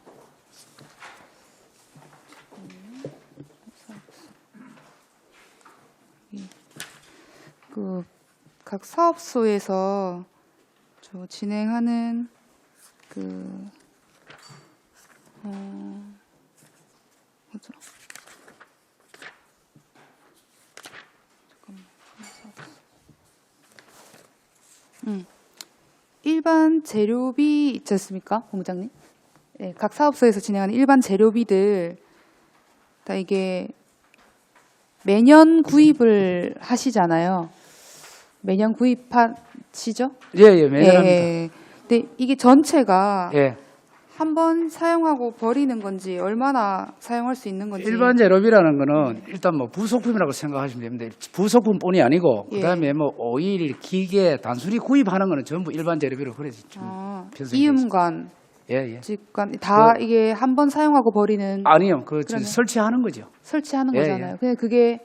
그 각 사업소에서 저 진행하는 그 뭐죠? 일반 재료비 있지 않습니까, 본부장님? 네, 각 사업소에서 진행하는 일반 재료비들 다 이게 매년 구입을 하시잖아요. 매년 구입하시죠? 예, 매년 합니다. 예. 근데 이게 전체가 예. 한 번 사용하고 버리는 건지 얼마나 사용할 수 있는 건지. 일반 재료비라는 거는 일단 뭐 부속품이라고 생각하시면 됩니다. 부속품뿐이 아니고 예. 그다음에 뭐 오일, 기계, 단순히 구입하는 거는 전부 일반 재료비로 그래 이음관, 예. 직관 다 이게 한 번 사용하고 버리는 아니요. 그 그러면? 설치하는 거죠. 설치하는 예, 거잖아요. 예. 근데 그게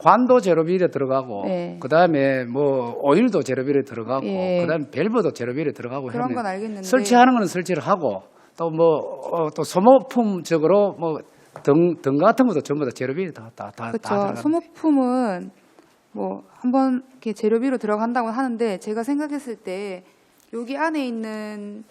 관도 재료비에 들어가고 예. 그다음에 뭐 오일도 재료비에 들어가고 예. 그다음에 밸브도 재료비에 들어가고 그런 하면 건 알겠는데 설치하는 거는 설치를 하고 또 뭐 또 소모품적으로 뭐 등 같은 것도 전부 다 재료비에 다 그렇죠. 들어갑니다. 소모품은 뭐 한번 이렇게 재료비로 들어간다고 하는데 제가 생각했을 때 여기 안에 있는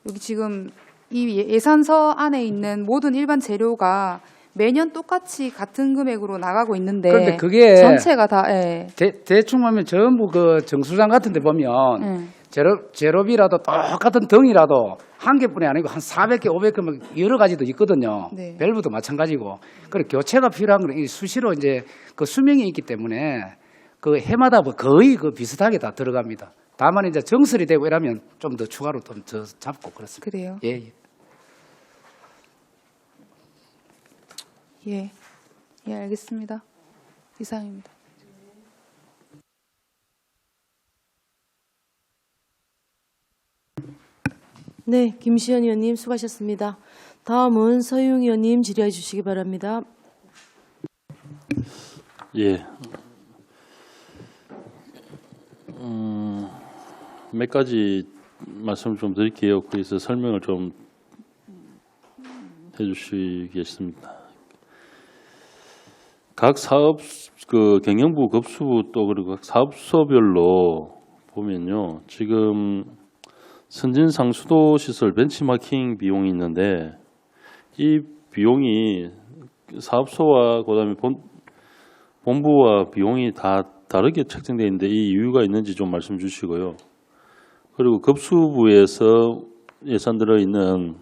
여기 지금 이 예산서 안에 있는 모든 일반 재료가 매년 똑같이 같은 금액으로 나가고 있는데 그런데 그게 전체가 다 예. 대충 보면 전부 그 정수장 같은 데 보면 예. 재료비라도 똑같은 등이라도 한 개뿐이 아니고 한 400개, 500개 막 여러 가지도 있거든요. 네. 밸브도 마찬가지고. 그리고 교체가 필요한 건 이 수시로 이제 그 수명이 있기 때문에 그 해마다 뭐 거의 그 비슷하게 다 들어갑니다. 다만 이제 정설이 되고 이러면 좀 더 추가로 좀 더 잡고 그렇습니다. 그래요. 예. 예. 예, 알겠습니다. 이상입니다. 네, 김시현 의원님 수고하셨습니다. 다음은 서유영 의원님 질의해 주시기 바랍니다. 예. 몇 가지 말씀을 좀 드릴게요. 그래서 설명을 좀 해주시겠습니다. 각 사업 그 경영부, 급수부 또 그리고 각 사업소별로 보면요, 지금 선진 상수도 시설 벤치마킹 비용이 있는데 이 비용이 사업소와 그다음에 본부와 비용이 다 다르게 책정되어 있는데 이 이유가 있는지 좀 말씀 주시고요. 그리고 급수부에서 예산 들어있는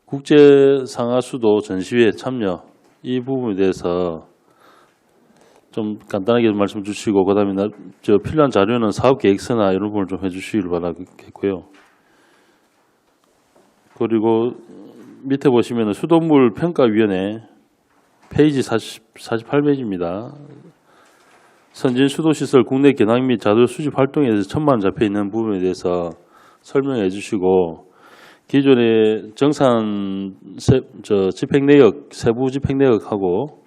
국제 상하수도 전시회 참여 이 부분에 대해서 좀 간단하게 말씀 주시고 그다음에 필요한 자료는 사업 계획서나 이런 부분을 좀 해주시길 바라겠고요. 그리고 밑에 보시면 수돗물 평가위원회 페이지 48페이지입니다. 선진 수도시설 국내 견학 및 자료 수집 활동에 대해서 1,000만 원 잡혀 있는 부분에 대해서 설명해 주시고 기존의 정산 집행 내역, 세부 집행 내역하고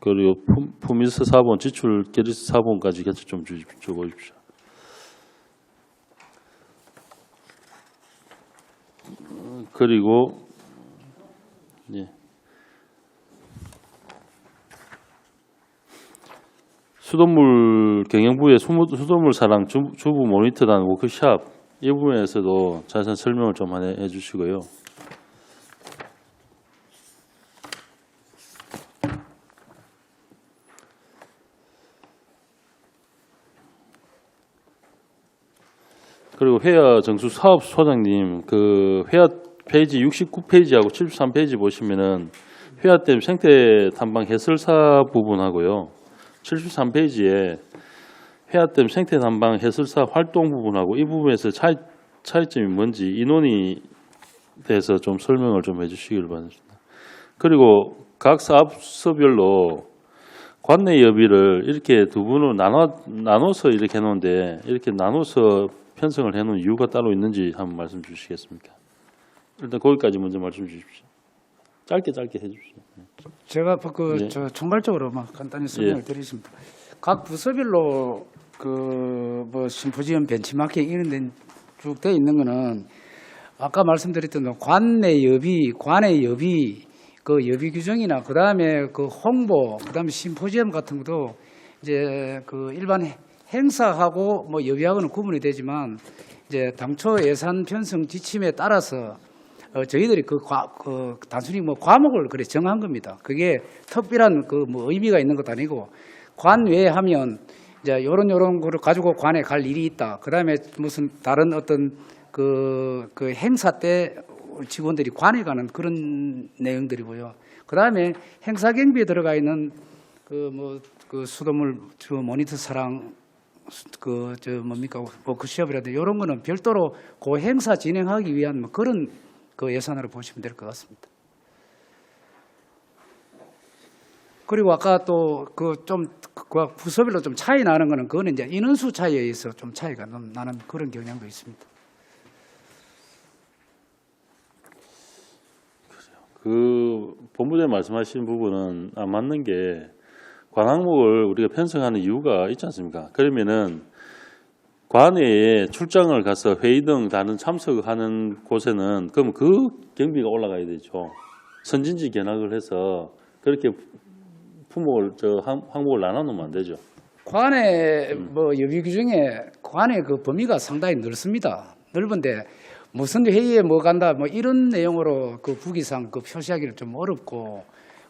그리고 품위서 사본, 지출 결의서 사본까지 같이 좀 주십시오. 그리고 예. 수돗물 경영부의 수돗물 사랑 주부 모니터단 워크샵 이 부분에서도 자세한 설명을 좀 해주시고요. 그리고 회화 정수 사업 소장님 그 회화 페이지 69페이지하고 73페이지 보시면은 회화댐 생태 탐방 해설사 부분하고요. 73페이지에 회화댐 생태 탐방 해설사 활동 부분하고 이 부분에서 차이점이 뭔지 인원이 대해서 좀 설명을 좀 해주시길 바랍니다. 그리고 각 사업소별로 관내 여비를 이렇게 두 분으로 나눠서 이렇게 해놓은데 이렇게 나눠서 편성을 해놓은 이유가 따로 있는지 한번 말씀 주시겠습니까? 일단 거기까지 먼저 말씀 주십시오. 짧게 해주십시오. 제가 예. 총괄적으로만 간단히 설명을 드리겠습니다. 각 부서별로 뭐 심포지엄 벤치마킹 이런 데 쭉 돼 있는 거는 아까 말씀드렸던 관내 여비, 그 여비 규정이나 그 다음에 그 홍보, 그 다음에 심포지엄 같은 것도 이제 그 일반 행사하고 뭐 여비하고는 구분이 되지만 이제 당초 예산 편성 지침에 따라서 저희들이 단순히 뭐 과목을 그래 정한 겁니다. 그게 특별한 그 뭐 의미가 있는 것도 아니고 관 외에 하면 이제 요런 거를 가지고 관에 갈 일이 있다. 그다음에 무슨 다른 어떤 그 행사 때 직원들이 관에 가는 그런 내용들이고요. 그다음에 행사 경비에 들어가 있는 그 수돗물 모니터 사랑 워크숍이라든지 이런 거는 별도로 그 행사 진행하기 위한 뭐 그런 그 예산으로 보시면 될 것 같습니다. 그리고 아까 또 부서별로 좀 차이 나는 거는 그거는 이제 인원수 차이에 의해서 좀 차이가 나는 그런 경향도 있습니다. 그 본부장님 말씀하신 부분은 안 맞는 게 관 항목을 우리가 편성하는 이유가 있지 않습니까? 그러면은 관외에 출장을 가서 회의 등 다른 참석하는 곳에는 그럼 그 경비가 올라가야 되죠. 선진지 견학을 해서 그렇게 항목을 나눠놓으면 안 되죠. 관의 뭐 여비 규정에 관의 그 범위가 상당히 넓습니다. 넓은데 무슨 회의에 뭐 간다 뭐 이런 내용으로 그 부기상 그 표시하기는 좀 어렵고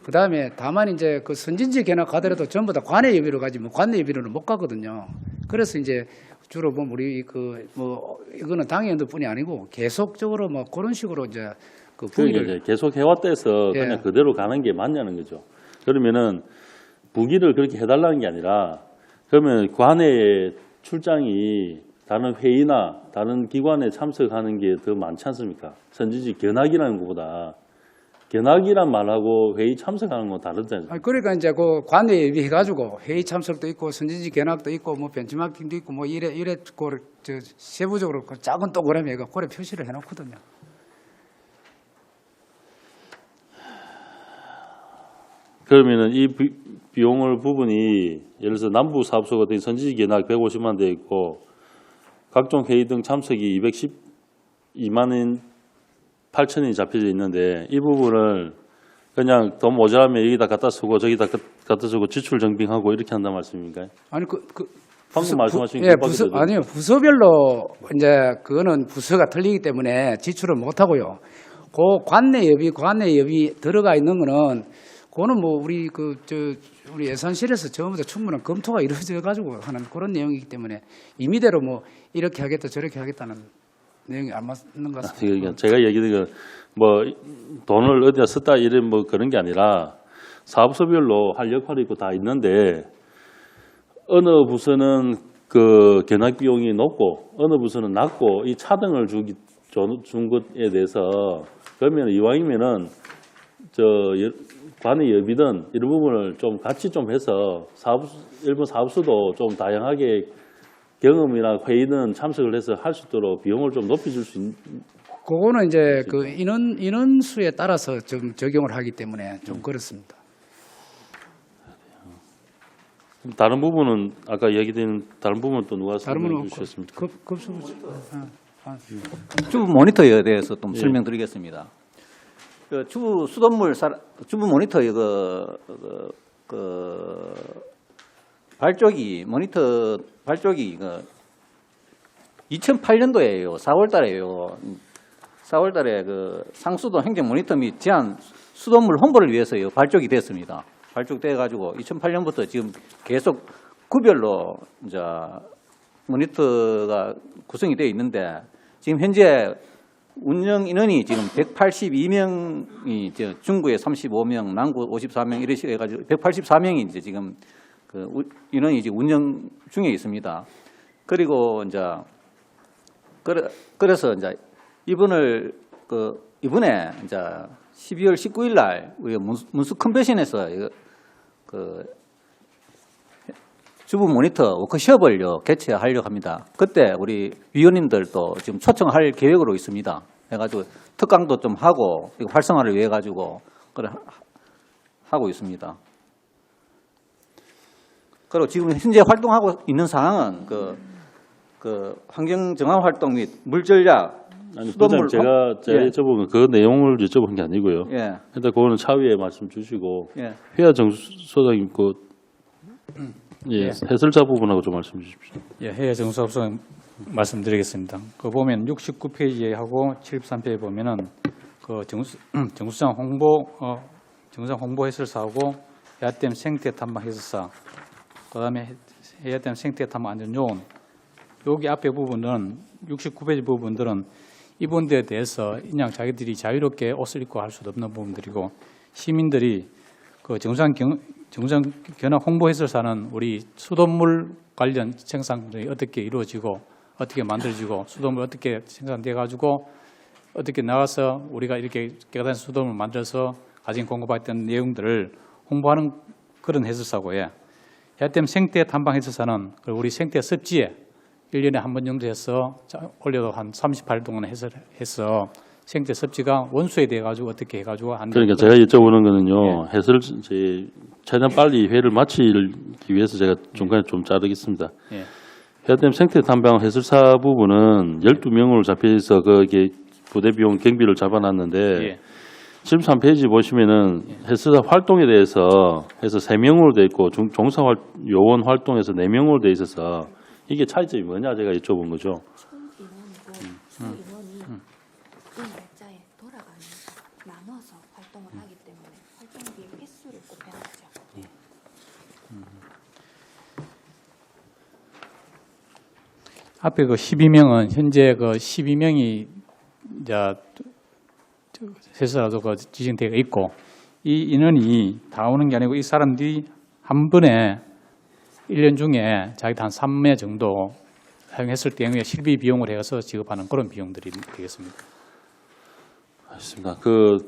그다음에 다만 이제 그 선진지 견학 가더라도 전부 다 관의 여비로 가지 뭐 관내 여비로는 못 가거든요. 그래서 이제 주로 뭐 우리 이거는 당연도뿐이 아니고 계속적으로 뭐 그런 식으로 이제 그 부기를 계속 해왔대서 예. 그냥 그대로 가는 게 맞냐는 거죠. 그러면은 부기를 그렇게 해달라는 게 아니라 그러면 관내 출장이 다른 회의나 다른 기관에 참석하는 게 더 많지 않습니까? 선진지 견학이라는 것보다 견학이란 말하고 회의 참석하는 건 다르잖아요. 그러니까 이제 그 관내 예비해가지고 회의 참석도 있고 선진지 견학도 있고 뭐 벤치마킹도 있고 뭐 이래 세부적으로 그 작은 동그라미가 고래 표시를 해놓거든요. 그러면은 이 비용을 부분이 예를 들어서 남부 사업소 같은 선지지 견학 150만 돼 있고 각종 회의 등 참석이 212만 원 8천원이 잡혀져 있는데 이 부분을 그냥 돈 모자라면 여기다 갖다 쓰고 저기다 갖다 쓰고 지출 정빙하고 이렇게 한단 말씀입니까? 아니 방금 말씀하신 예, 그 아니요. 부서별로 이제 그거는 부서가 틀리기 때문에 지출을 못 하고요. 그 관내 예비 들어가 있는 거는 그거는 뭐 우리 우리 예산실에서 전부 다 충분한 검토가 이루어져 가지고 하는 그런 내용이기 때문에 임의대로 뭐 이렇게 하겠다 저렇게 하겠다는 내용이 안 맞는 것 같습니다. 그러니까 제가 얘기드린 뭐 돈을 어디다 썼다 이런 뭐 그런 게 아니라 사업소별로 할 역할이 있고 다 있는데 어느 부서는 그 견학 비용이 높고 어느 부서는 낮고 이 차등을 준 것에 대해서 그러면 이왕이면은 관의 여비든 이런 부분을 좀 같이 좀 해서 일본 사업소도 좀 다양하게 경험이나 회의는 참석을 해서 할 수 있도록 비용을 좀 높여줄 수 있는. 그거는 이제 그 인원수에 따라서 좀 적용을 하기 때문에 좀 그렇습니다. 다른 부분은 아까 얘기된 다른 부분은 또 누가 설명해 주셨습니까? 주부 모니터에 대해서 좀 설명드리겠습니다. 그 주부 수돗물 주부 모니터 모니터 발족이 2008년도에요. 4월달에요. 4월달에 그 상수도 행정 모니터 및 제한 수돗물 홍보를 위해서 발족이 됐습니다. 발족돼 가지고 2008년부터 지금 계속 구별로 이제 모니터가 구성이 되어 있는데 지금 현재 운영 인원이 지금 182명이 중구에 35명, 남구 54명 이런 식으로 해가지고 184명이 이제 지금 그 인원이 이제 운영 중에 있습니다. 그리고 이제 그래서 이제 이번에 이제 12월 19일 날 우리 문수 컨벤션에서 그 주부 모니터 워크숍을 개최하려고 합니다. 그때 우리 위원님들도 지금 초청할 계획으로 있습니다. 해가지고 특강도 좀 하고 활성화를 위해 가지고 하고 있습니다. 그리고 지금 현재 활동하고 있는 상황은 그 환경 정화 활동 및 물 전략 부장님 제가 여쭤본 그 내용을 여쭤본 게 아니고요. 예. 일단 그거는 차후에 말씀 주시고 예. 회화 정수소장님 해설자 부분하고 좀 말씀 주십시오. 예, 해외 정수업소 말씀드리겠습니다. 그 보면 69페이지에 하고 73페이지에 보면은 그 정수장 홍보 해설사하고 해야댐 생태 탐방 해설사, 그다음에 해야댐 생태 탐방 안전요원. 여기 앞에 부분은 69페이지 부분들은 이분들에 대해서 그냥 자기들이 자유롭게 옷을 입고 할 수도 없는 부분들이고 시민들이 그 정수장 견학 홍보 해설사는 우리 수돗물 관련 생산들이 어떻게 이루어지고 어떻게 만들어지고 수돗물 어떻게 생산돼 가지고 어떻게 나가서 우리가 이렇게 깨끗한 수돗물 만들어서 가진 공급받던 내용들을 홍보하는 그런 해설사고요. 해야댐 생태 탐방 해설사는 우리 생태 습지에 1년에 한 번 정도 해서 올려도 한 38일 동안 해서 생태 섭지가 원수에 대해 가지고 어떻게 해가지고 안 그러니까 제가 여쭤보는 거는요. 해설 최대한 빨리 회를 마치기 위해서 제가 중간에 좀 자르겠습니다. 해야댐 생태 탐방 해설사 부분은 12명으로 잡혀서 거기에 부대 비용 경비를 잡아놨는데 73페이지 보시면은 해설사 활동에 대해서 해서 3명으로 돼 있고 종사 요원 활동에서 4명으로 돼 있어서 이게 차이점이 뭐냐 제가 여쭤본 거죠. 인원이 날짜에 돌아가면서 나눠서 활동을 하기 때문에 활동비의 횟수를 곱해놨죠. 앞에 그 12명은 현재 그 12명이 이제 해설사도 그 지정되어 있고 이 인원이 다 오는 게 아니고 이 사람들이 한 번에 1년 중에 자기도 한 3회 정도 사용했을 때에 실비 비용을 해서 지급하는 그런 비용들이 되겠습니다. 알겠습니다.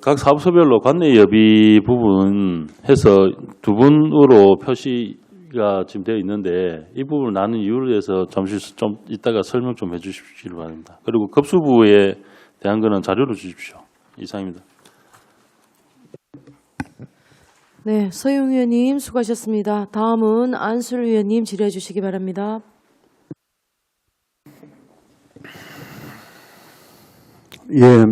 각 사업소별로 관내 여비 부분 해서 두 분으로 표시가 지금 되어 있는데 이 부분을 나눈 이유에 대해서 잠시 좀 이따가 설명 좀 해주시기 바랍니다. 그리고 급수부에 대한 거는 자료로 주십시오. 이상입니다. 네, 서용 의원님 수고하셨습니다. 다음은 안술 의원님 질의해 주시기 바랍니다. 예,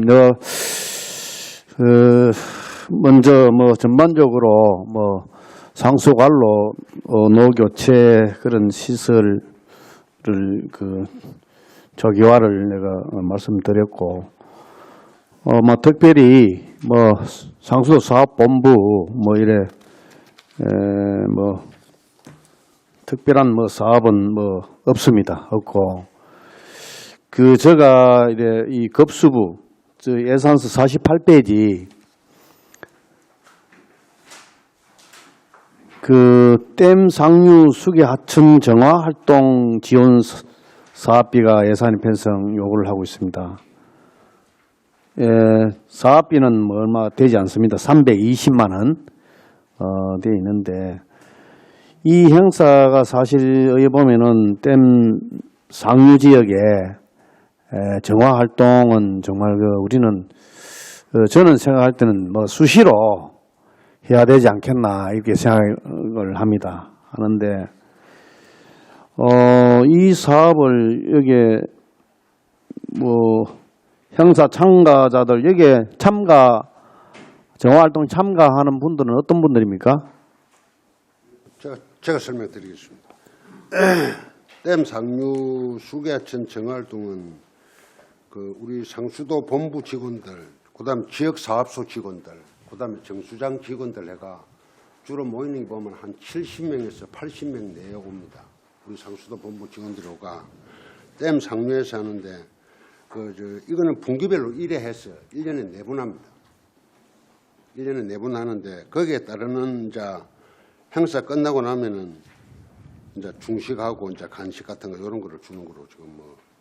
먼저 전반적으로 상수관로 노교체 그런 시설을 저기화를 내가 말씀드렸고, 특별히 상수도 사업본부 이래 특별한 사업은 없습니다. 없고, 제가 이래 이 급수부 예산서 48페이지 댐 상류 수계 하천 정화 활동 지원 사업비가 예산 편성 요구를 하고 있습니다. 사업비는 얼마 되지 않습니다. 320만 원 되어 있는데, 이 행사가 사실 여기 보면은 댐 상류 지역에 정화 활동은 정말 우리는 저는 생각할 때는 수시로 해야 되지 않겠나 이렇게 생각을 합니다. 하는데 이 사업을 여기에 행사 참가자들 여기에 정화 활동 참가하는 분들은 어떤 분들입니까? 제가 설명드리겠습니다. 댐 상류 수계하천 정활동은 우리 상수도 본부 직원들, 그다음 지역 사업소 직원들, 그다음에 정수장 직원들 해가 주로 모이는 게 보면 한 70명에서 80명 내에 옵니다. 우리 상수도 본부 직원들이 오가 댐 상류에서 하는데 이거는 분기별로 1회 해서 1년에 4번 합니다. 1년에 4번 하는데 거기에 따르는 이제 행사 끝나고 나면은 이제 중식하고 이제 간식 같은 거 이런 거를 주는 거로 지금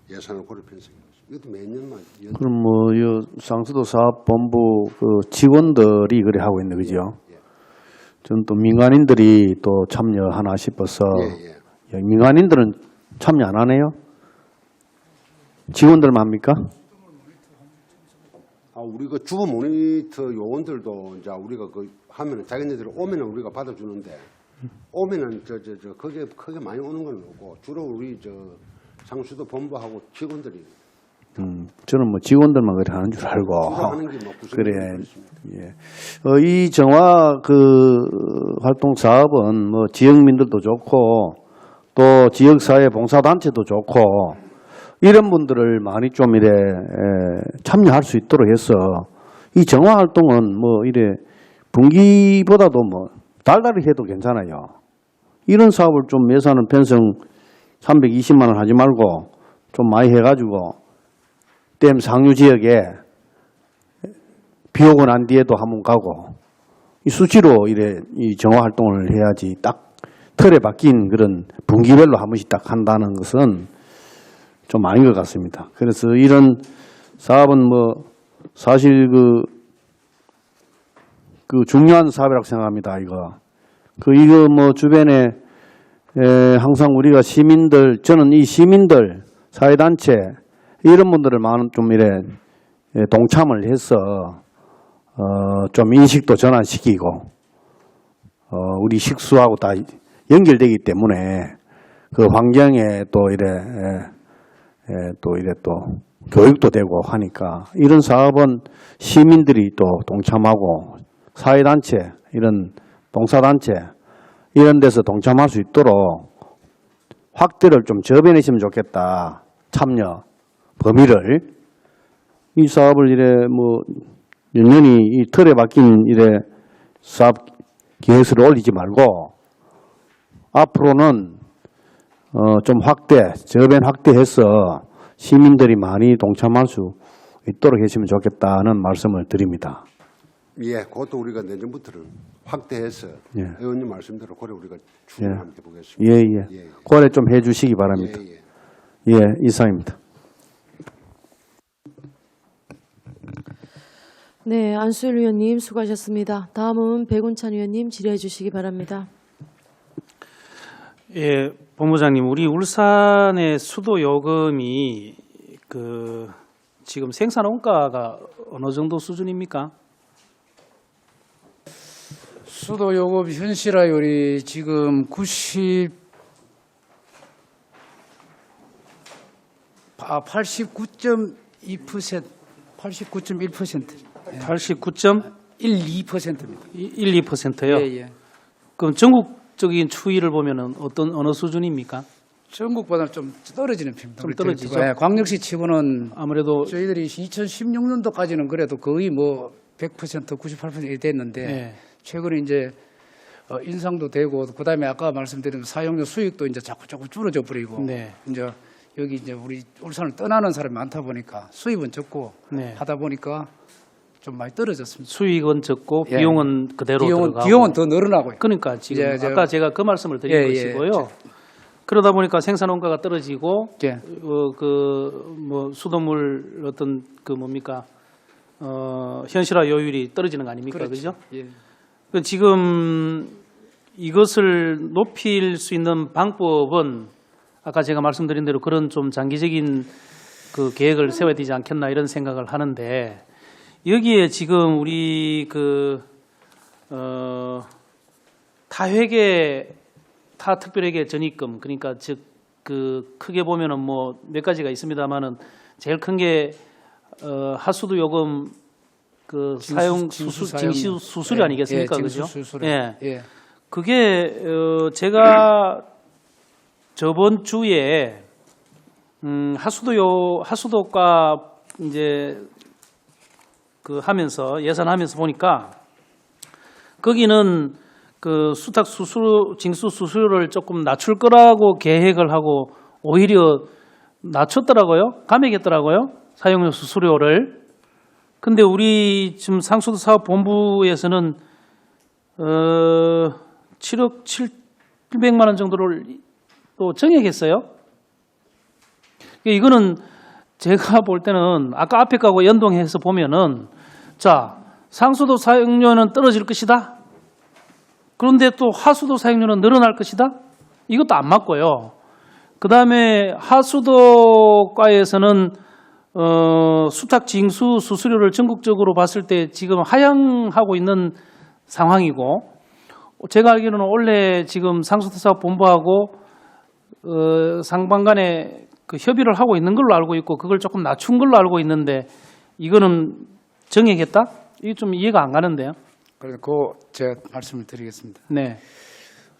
예산을 고려 편성입니다. 이것도 매년만. 그럼 이 상수도 사업본부 직원들이 그래 하고 있는 거죠. 저는 또 민간인들이 또 참여하나 싶어서. 민간인들은 참여 안 하네요? 직원들만 합니까? 우리 주부 모니터 요원들도 이제 우리가 하면은 자기네들이 오면은 우리가 받아주는데, 오면은 거기에 크게 많이 오는 건 없고 주로 우리 상수도 본부하고 직원들이. 저는 직원들만 그래 하는 줄 알고. 하는 게 그래. 예. 이 정화 활동 사업은 지역민들도 좋고 또 지역사회 봉사단체도 좋고 이런 분들을 많이 좀 이래 참여할 수 있도록 해서 이 정화 활동은 이래 분기보다도 달달이 해도 괜찮아요. 이런 사업을 좀 예산은 편성 320만 원 하지 말고 좀 많이 해가지고 댐 상류 지역에 비 오고 난 뒤에도 한번 가고 이 수치로 이래 이 정화 활동을 해야지 딱 틀에 박힌 그런 분기별로 한 번씩 딱 한다는 것은 좀 아닌 것 같습니다. 그래서 이런 사업은 사실 중요한 사업이라고 생각합니다. 이거 주변에 항상 우리가 시민들, 저는 이 시민들, 사회단체 이런 분들을 좀 이래 동참을 해서 좀 인식도 전환시키고 우리 식수하고 다 연결되기 때문에 그 환경에 또 이래 또 교육도 되고 하니까 이런 사업은 시민들이 또 동참하고 사회단체 이런 봉사단체 이런 데서 동참할 수 있도록 확대를 좀 저변했으면 좋겠다. 참여 범위를 이 사업을 이래 연연히 이 틀에 박힌 이래 사업 계획서를 올리지 말고 앞으로는 좀 저변 확대해서 시민들이 많이 동참할 수 있도록 했으면 좋겠다는 말씀을 드립니다. 예, 그것도 우리가 내년부터는 확대해서 의원님 말씀대로 고려 우리가 추진하면 해보겠습니다. 예. 고려 좀 해주시기 바랍니다. 예, 이상입니다. 네, 안수일 의원님 수고하셨습니다. 다음은 백운찬 의원님 질의해 주시기 바랍니다. 예, 본부장님, 우리 울산의 수도 요금이 지금 생산 원가가 어느 정도 수준입니까? 수도 요금 현실화율이 지금 89.2%, 89.1%, 89.12%입니다. 12%요. 예. 그럼 전국적인 추이를 보면은 어느 수준입니까? 전국보다는 좀 떨어지는 편입니다. 좀 떨어지죠? 네, 광역시 치고는 아무래도 저희들이 2016년도까지는 그래도 거의 뭐 100%, 98% 됐는데 예. 최근에 이제 인상도 되고 그다음에 아까 말씀드린 사용료 수익도 이제 자꾸 줄어져 버리고 네. 이제 여기 이제 우리 울산을 떠나는 사람이 많다 보니까 수입은 적고 네. 하다 보니까 좀 많이 떨어졌습니다. 수익은 적고 예. 비용은 그대로 들어가고. 비용은 더 늘어나고요. 그러니까 지금 이제 아까 제가 그 말씀을 드린 예, 것이고요. 그러다 보니까 생산 원가가 떨어지고 예. 뭐 수돗물 어떤 그 뭡니까 현실화 요율이 떨어지는 거 아닙니까? 그죠? 예. 그 지금 이것을 높일 수 있는 방법은 아까 제가 말씀드린 대로 그런 좀 장기적인 그 계획을 세워야 되지 않겠나 이런 생각을 하는데 여기에 지금 우리 타 특별회계 전입금 그러니까 즉 그 크게 보면은 뭐 몇 가지가 있습니다만은 제일 큰 게 하수도 요금 그 사용 징수 수수료 아니겠습니까? 예, 그죠? 수수료. 예. 예. 그게 제가 저번 주에 하수도가 이제 그 하면서 예산하면서 보니까 거기는 그 수탁 수수료 징수 수수료를 조금 낮출 거라고 계획을 하고 오히려 낮췄더라고요. 감액했더라고요. 사용료 수수료를. 근데 우리 지금 상수도 사업 본부에서는 7억 700만 원 정도를 또 정액했어요. 이거는 제가 볼 때는 아까 앞에 거하고 연동해서 보면은 자, 상수도 사용료는 떨어질 것이다. 그런데 또 하수도 사용료는 늘어날 것이다. 이것도 안 맞고요. 그다음에 하수도과에서는 수탁 징수 수수료를 전국적으로 봤을 때 지금 하향하고 있는 상황이고 제가 알기로는 원래 지금 상수도사업 본부하고 상반 간에 그 협의를 하고 있는 걸로 알고 있고 그걸 조금 낮춘 걸로 알고 있는데 이거는 정액했다? 이게 좀 이해가 안 가는데요. 그리고 제가 말씀을 드리겠습니다. 네.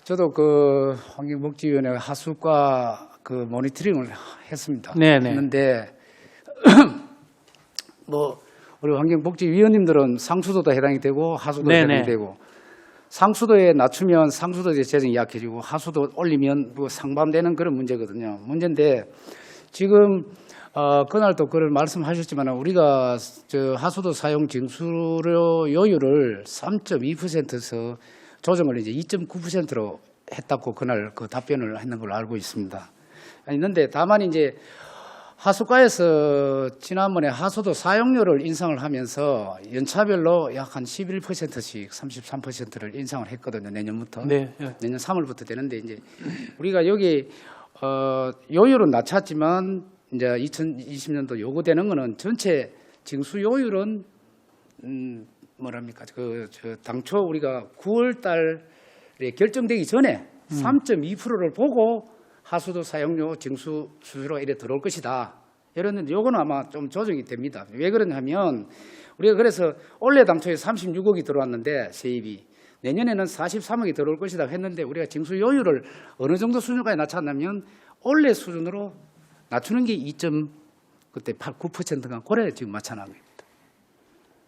저도 그 환경복지위원회 하수과 그 모니터링을 했습니다. 네네. 했는데 뭐 우리 환경복지위원님들은 상수도도 해당이 되고 하수도 네네. 해당이 되고 상수도에 낮추면 상수도에 재정이 약해지고 하수도 올리면 뭐 상반되는 그런 문제거든요. 문제인데 지금 그날 또 그걸 말씀하셨지만 우리가 저 하수도 사용 징수료 요율을 3.2%에서 조정을 이제 2.9%로 했다고 그날 그 답변을 했는 걸로 알고 있습니다. 있는데 다만 이제 하수과에서 지난번에 하수도 사용료를 인상을 하면서 연차별로 약 한 11%씩 33%를 인상을 했거든요. 내년부터. 네. 내년 3월부터 되는데 이제 우리가 여기 요율은 낮췄지만 이제 2020년도 요구되는 거는 전체 징수 요율은 뭐랍니까? 저 당초 우리가 9월 달에 결정되기 전에 3.2%를 보고 하수도 사용료 징수 수수료가 이래 들어올 것이다. 이랬는데 요거는 아마 좀 조정이 됩니다. 왜 그러냐면 우리가 그래서 원래 당초에 36억이 들어왔는데 세입이 내년에는 43억이 들어올 것이다 했는데 우리가 징수 요율을 어느 정도 수준까지 낮췄냐면 원래 수준으로 낮추는 게 2.9%가 고래 지금 맞춰나간 겁니다.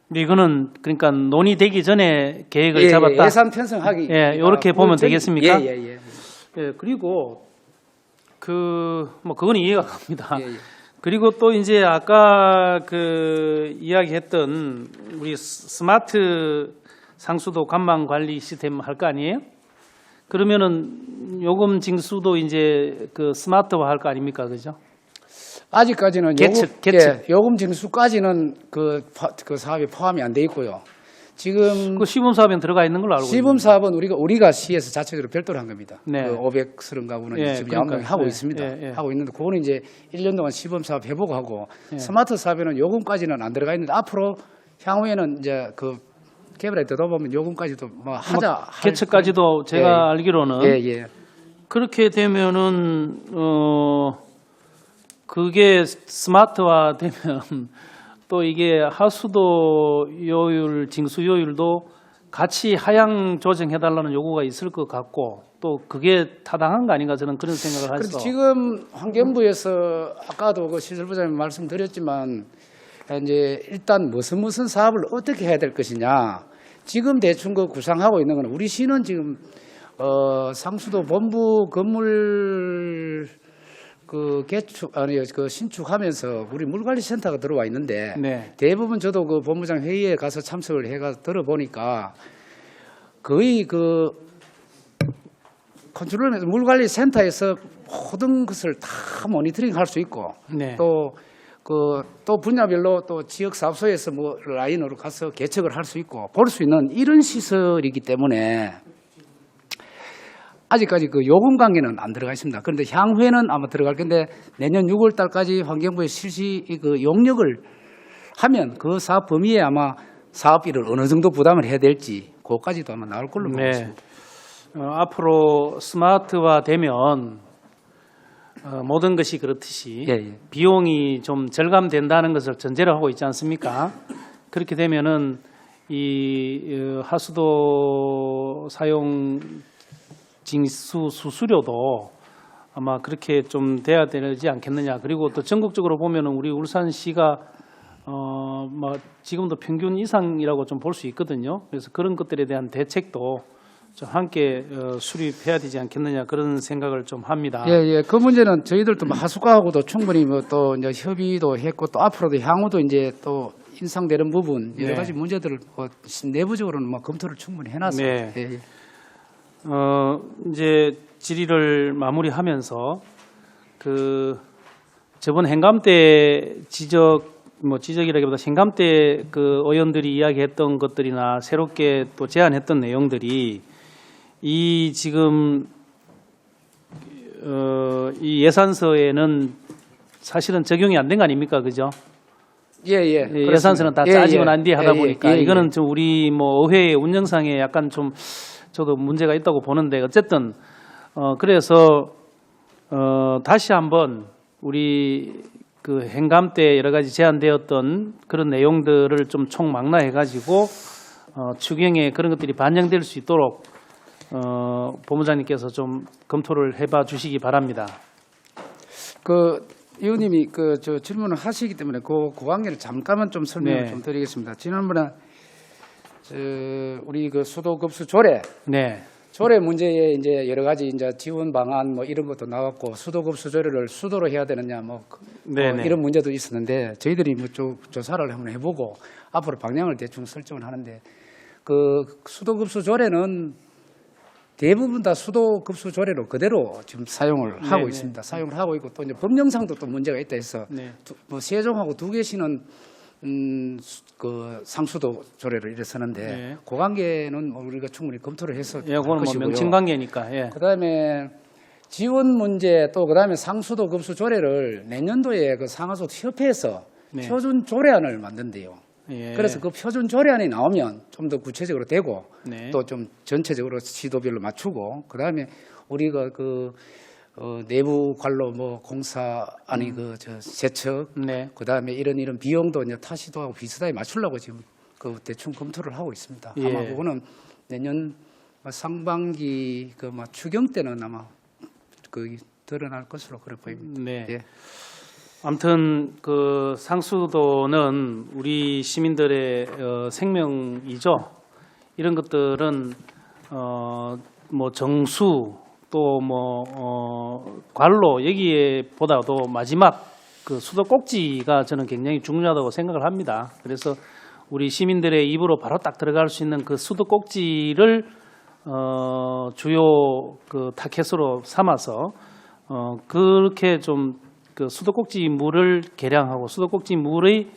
근데 이거는 그러니까 논의되기 전에 계획을 예, 잡았다. 예산 편성하기. 예, 이렇게 보면 되겠습니까? 예. 예, 그리고 그거는 이해가 갑니다. 예. 그리고 또 이제 아까 그 이야기했던 우리 스마트 상수도 관망 관리 시스템 할 거 아니에요? 그러면은 요금 징수도 이제 그 스마트화 할 거 아닙니까, 그죠? 아직까지는 계측. 요금 징수까지는 그 사업에 포함이 안 돼 있고요. 지금 그 시범 사업에 들어가 있는 걸로 알고 있습니다. 시범 사업은 우리가 시에서 자체적으로 별도로 한 겁니다. 네. 그 530 가구는 예, 지금 그러니까요. 양동이 하고 네. 있습니다. 예. 하고 있는데 그거는 이제 1년 동안 시범 사업 해보고 하고 예. 스마트 사업에는 요금까지는 안 들어가 있는데 앞으로 향후에는 이제 그 개발에 들어보면 요금까지도 뭐 하자. 개척까지도 제가 예. 알기로는 예. 그렇게 되면은 그게 스마트화 되면 또 이게 하수도 요율, 징수 요율도 같이 하향 조정해달라는 요구가 있을 것 같고 또 그게 타당한 거 아닌가 저는 그런 생각을 그래서 해서 지금 환경부에서 아까도 그 시설부장님 말씀드렸지만 이제 일단 무슨 사업을 어떻게 해야 될 것이냐. 지금 대충 그 구상하고 있는 건 우리 시는 지금 상수도 본부 건물 그 신축하면서 우리 물관리센터가 들어와 있는데 네. 대부분 저도 그 본부장 회의에 가서 참석을 해가 들어보니까 거의 그 컨트롤에서 물관리센터에서 모든 것을 다 모니터링 할 수 있고 네. 또 분야별로 또 지역 사업소에서 뭐 라인으로 가서 개척을 할 수 있고 볼 수 있는 이런 시설이기 때문에 아직까지 그 요금 관계는 안 들어가 있습니다. 그런데 향후에는 아마 들어갈 건데 내년 6월 달까지 환경부에 실시 그 용역을 하면 그 사업 범위에 아마 사업비를 어느 정도 부담을 해야 될지 그것까지도 아마 나올 걸로 보고 있습니다. 앞으로 스마트화 되면 모든 것이 그렇듯이 예. 비용이 좀 절감된다는 것을 전제로 하고 있지 않습니까? 그렇게 되면은 이 하수도 사용 징수 수수료도 아마 그렇게 좀 돼야 되지 않겠느냐. 그리고 또 전국적으로 보면은 우리 울산시가 뭐 지금도 평균 이상이라고 좀 볼 수 있거든요. 그래서 그런 것들에 대한 대책도 좀 함께 수립해야 되지 않겠느냐 그런 생각을 좀 합니다. 예. 그 문제는 저희들도 뭐 하수과하고도 충분히 뭐 또 이제 협의도 했고 또 앞으로도 향후도 이제 또 인상되는 부분 여러 네. 가지 문제들을 뭐 내부적으로는 뭐 검토를 충분히 해놨습니다. 네. 예. 이제 질의를 마무리하면서 그 저번 행감 때 지적이라기보다 행감 때 그 의원들이 이야기했던 것들이나 새롭게 또 제안했던 내용들이 이 지금 이 예산서에는 사실은 적용이 안 된 거 아닙니까, 그죠? 예. 예산서는 다 짜지고 난 뒤에 하다 예. 보니까 이거는 좀 우리 뭐 의회 운영상에 약간 좀 저도 문제가 있다고 보는데 어쨌든 그래서 다시 한번 우리 그 행감 때 여러 가지 제안되었던 그런 내용들을 좀 총망라해 가지고 추경에 그런 것들이 반영될 수 있도록 본부장님께서 좀 검토를 해봐 주시기 바랍니다. 그 의원님이 저 질문을 하시기 때문에 그 관계를 잠깐만 좀 설명을 네. 좀 드리겠습니다. 지난번에 우리 그 수도급수 조례 문제에 이제 여러 가지 이제 지원 방안 뭐 이런 것도 나왔고 수도급수 조례를 수도로 해야 되느냐 뭐 이런 문제도 있었는데 저희들이 뭐 조사를 한번 해보고 앞으로 방향을 대충 설정을 하는데 그 수도급수 조례는 대부분 다 수도급수 조례로 그대로 지금 사용을 하고 있습니다. 사용을 하고 있고 또 이제 법령상도 또 문제가 있다 해서 뭐 세종하고 두 개시는 그 상수도 조례를 이래 쓰는데 그 관계는 뭐 우리가 충분히 검토를 해서 할 그건 뭐 것이고요. 명칭 관계니까. 그다음에 지원 문제 또 그다음에 상수도 급수 조례를 내년도에 그 상하수도 협회에서 표준 조례안을 만든대요. 그래서 그 표준 조례안이 나오면 좀 더 구체적으로 되고 또 좀 전체적으로 시도별로 맞추고 그다음에 우리가 내부 관로 뭐 공사 아니 저 세척 그다음에 이런 비용도 이제 타시도하고 비슷하게 맞추려고 지금 그 대충 검토를 하고 있습니다. 아마 그거는 내년 상반기 추경 때는 아마 드러날 것으로 그래 보입니다. 아무튼 그 상수도는 우리 시민들의 생명이죠. 이런 것들은 뭐 정수 또 뭐 관로 여기에보다도 마지막 그 수도 꼭지가 저는 굉장히 중요하다고 생각을 합니다. 그래서 우리 시민들의 입으로 바로 딱 들어갈 수 있는 그 수도 꼭지를 주요 그 타켓으로 삼아서 그렇게 좀 그 수도꼭지 물을 개량하고 수도꼭지 물의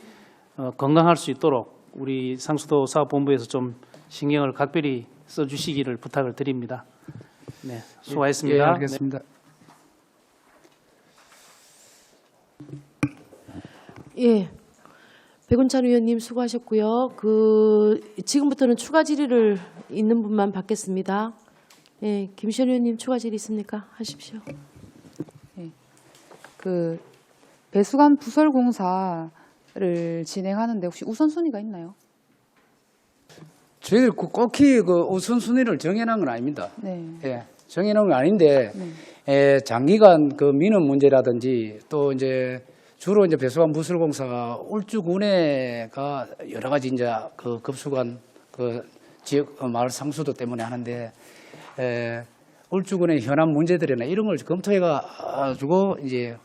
건강할 수 있도록 우리 상수도 사업본부에서 좀 신경을 각별히 써주시기를 부탁을 드립니다. 네, 수고하셨습니다. 예, 알겠습니다. 예, 백운찬 의원님 수고하셨고요. 지금부터는 추가 질의를 있는 분만 받겠습니다. 예, 김시현 의원님 추가 질의 있습니까? 하십시오. 그 배수관 부설 공사를 진행하는데 혹시 우선순위가 있나요? 저희들 꼭히 그 우선순위를 정해놓은 건 아닙니다. 네. 예, 정해놓은 건 아닌데 장기간 그 민원 문제라든지 또 이제 주로 이제 배수관 부설 공사가 울주군에가 여러 가지 이제 그 급수관 그 지역 마을 상수도 때문에 하는데 울주군의 현안 문제들이나 이런 걸 검토해 가지고 이제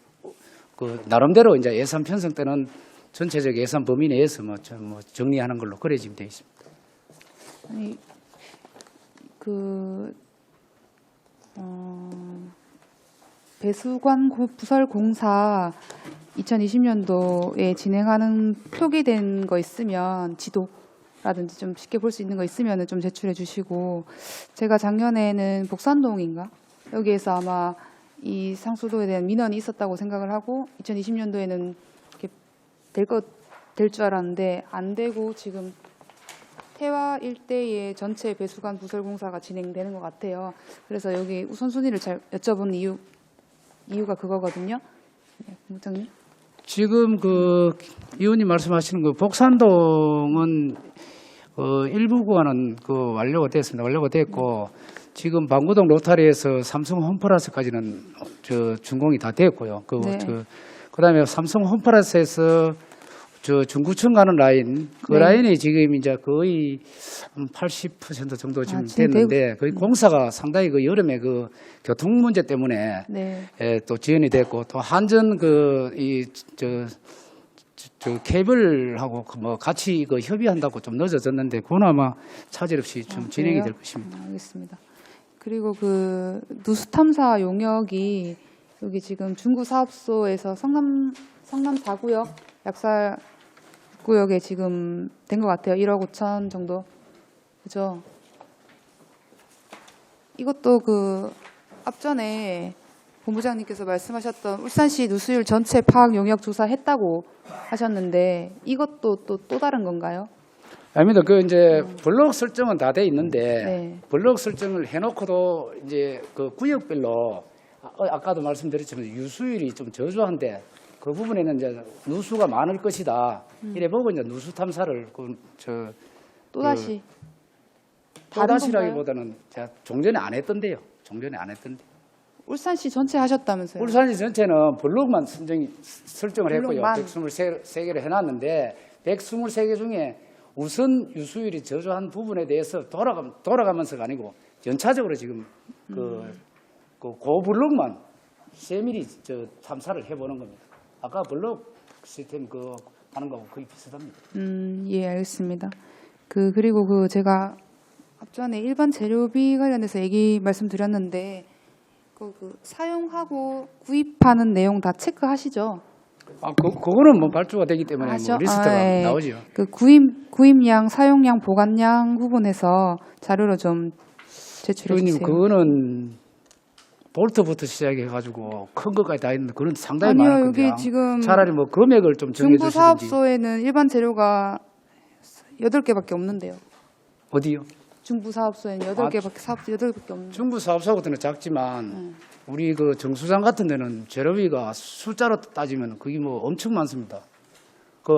그 나름대로 이제 예산 편성 때는 전체적 예산 범위 내에서 뭐 정리하는 걸로 그래 지금 되어 있습니다. 아니 배수관 부설 공사 2020년도에 진행하는 표기된 거 있으면 지도라든지 좀 쉽게 볼 수 있는 거 있으면 좀 제출해 주시고, 제가 작년에는 복산동인가 여기에서 아마 이 상수도에 대한 민원이 있었다고 생각을 하고 2020년도에는 될 줄 알았는데 안 되고 지금 태화 일대의 전체 배수관 부설 공사가 진행되는 것 같아요. 그래서 여기 우선순위를 잘 여쭤본 이유가 그거거든요. 네, 본부장님. 지금 그 의원님 말씀하시는 그 복산동은 일부 구간은 그 완료가 됐습니다. 완료가 됐고 지금 방구동 로타리에서 삼성 홈플러스까지는 저 준공이 다 됐고요. 그다음에 삼성 홈플러스에서 저 중구청 가는 라인 라인이 지금 이제 거의 80% 정도 지금 됐는데 거의 공사가 상당히 그 여름에 그 교통 문제 때문에 또 지연이 됐고 또 한전 저 케이블하고 뭐 같이 그 협의한다고 좀 늦어졌는데 그건 아마 차질 없이 좀 진행이 될 것입니다. 알겠습니다. 그리고 그 누수 탐사 용역이 여기 지금 중구 사업소에서 성남 4구역 약살 구역에 지금 된 것 같아요. 1억 5천 정도. 그죠? 이것도 그 앞전에 본부장님께서 말씀하셨던 울산시 누수율 전체 파악 용역 조사했다고 하셨는데 이것도 또 다른 건가요? 아닙니다. 그 이제 블록 설정은 다 돼 있는데 블록 설정을 해놓고도 이제 그 구역별로 아까도 말씀드렸지만 유수율이 좀 저조한데 그 부분에는 이제 누수가 많을 것이다. 이래 보고 이제 누수 탐사를 또다시라기보다는 제가 종전에 안 했던데요. 종전에 안 했던데. 울산시 전체 하셨다면서요? 울산시 전체는 블록만 설정을 했고요. 블록만. 123개를 해놨는데 123개 중에 우선 유수율이 저조한 부분에 대해서 돌아가면서가 아니고 연차적으로 지금 그 블록만 세밀히 탐사를 해보는 겁니다. 아까 블록 시스템 하는 거하고 거의 비슷합니다. 예, 알겠습니다. 그리고 제가 앞전에 일반 재료비 관련해서 말씀드렸는데 사용하고 구입하는 내용 다 체크하시죠? 그거는 뭐 발주가 되기 때문에 뭐 리스트가 나오죠. 그 구입량, 사용량, 보관량 부분에서 자료로 좀 제출해 주세요. 그거는 볼트부터 시작해가지고 큰 것까지 다 있는데 그건 상당히 많을 건데 여기 지금 차라리 뭐 금액을 좀 정해주시든지. 중부 사업소에는 일반 재료가 8개밖에 없는데요. 어디요? 중부 사업소에는 8개밖에 없는데. 중부 사업소보다는 작지만 우리 그 정수장 같은 데는 재료비가 숫자로 따지면 그게 뭐 엄청 많습니다.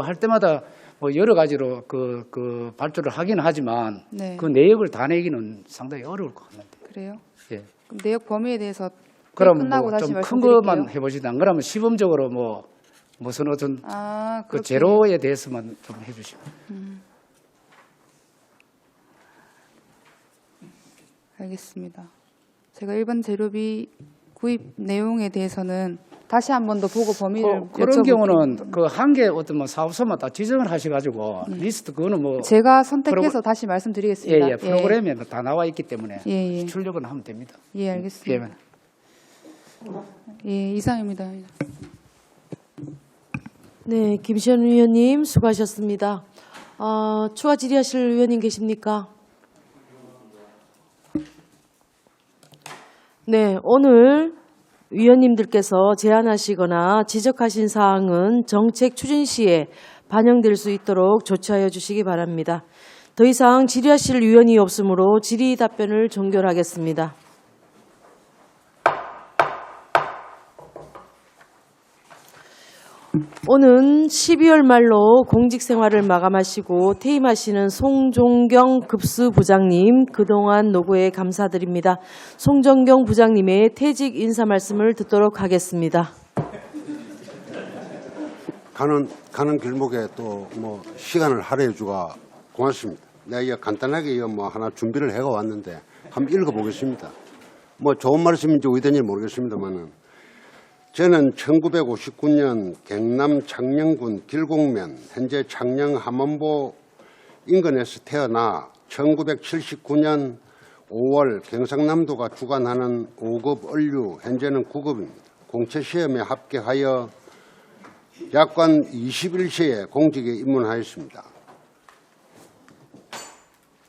할 때마다 뭐 여러 가지로 그 발주를 하긴 하지만 그 내역을 다 내기는 상당히 어려울 것 같는데. 그래요? 예. 그럼 내역 범위에 대해서 그럼 끝나고 다시 좀 큰 말씀드릴게요. 것만 해보시다. 안 그러면 시범적으로 무슨 어떤 그 그렇군요. 재료에 대해서만 좀 해주시고. 알겠습니다. 제가 일반 재료비 구입 내용에 대해서는 다시 한 번 더 보고 범위를 그런 여쭤볼게요. 경우는 그 한 개 어떤 뭐 사업소만 다 지정을 하셔가지고 리스트 그거는 뭐 제가 선택해서 다시 말씀드리겠습니다. 프로그램에 다 나와 있기 때문에 예. 출력은 하면 됩니다. 예, 알겠습니다. 예, 이상입니다. 네, 김시현 의원님 수고하셨습니다. 추가 질의하실 의원님 계십니까? 네, 오늘 위원님들께서 제안하시거나 지적하신 사항은 정책 추진 시에 반영될 수 있도록 조치하여 주시기 바랍니다. 더 이상 질의하실 위원이 없으므로 질의 답변을 종결하겠습니다. 오는 12월 말로 공직 생활을 마감하시고 퇴임하시는 송종경 급수부장님, 그동안 노고에 감사드립니다. 송종경 부장님의 퇴직 인사 말씀을 듣도록 하겠습니다. 가는 길목에 또 뭐 시간을 할애해주가 고맙습니다. 내가 이거 간단하게 이거 뭐 하나 준비를 해가 왔는데 한번 읽어보겠습니다. 뭐 좋은 말씀인지 의도인지 모르겠습니다만은 저는 1959년 경남 창녕군 길곡면 현재 창녕 함안보 인근에서 태어나 1979년 5월 경상남도가 주관하는 5급 언류 현재는 9급입니다. 공채시험에 합격하여 약관 21세에 공직에 입문하였습니다.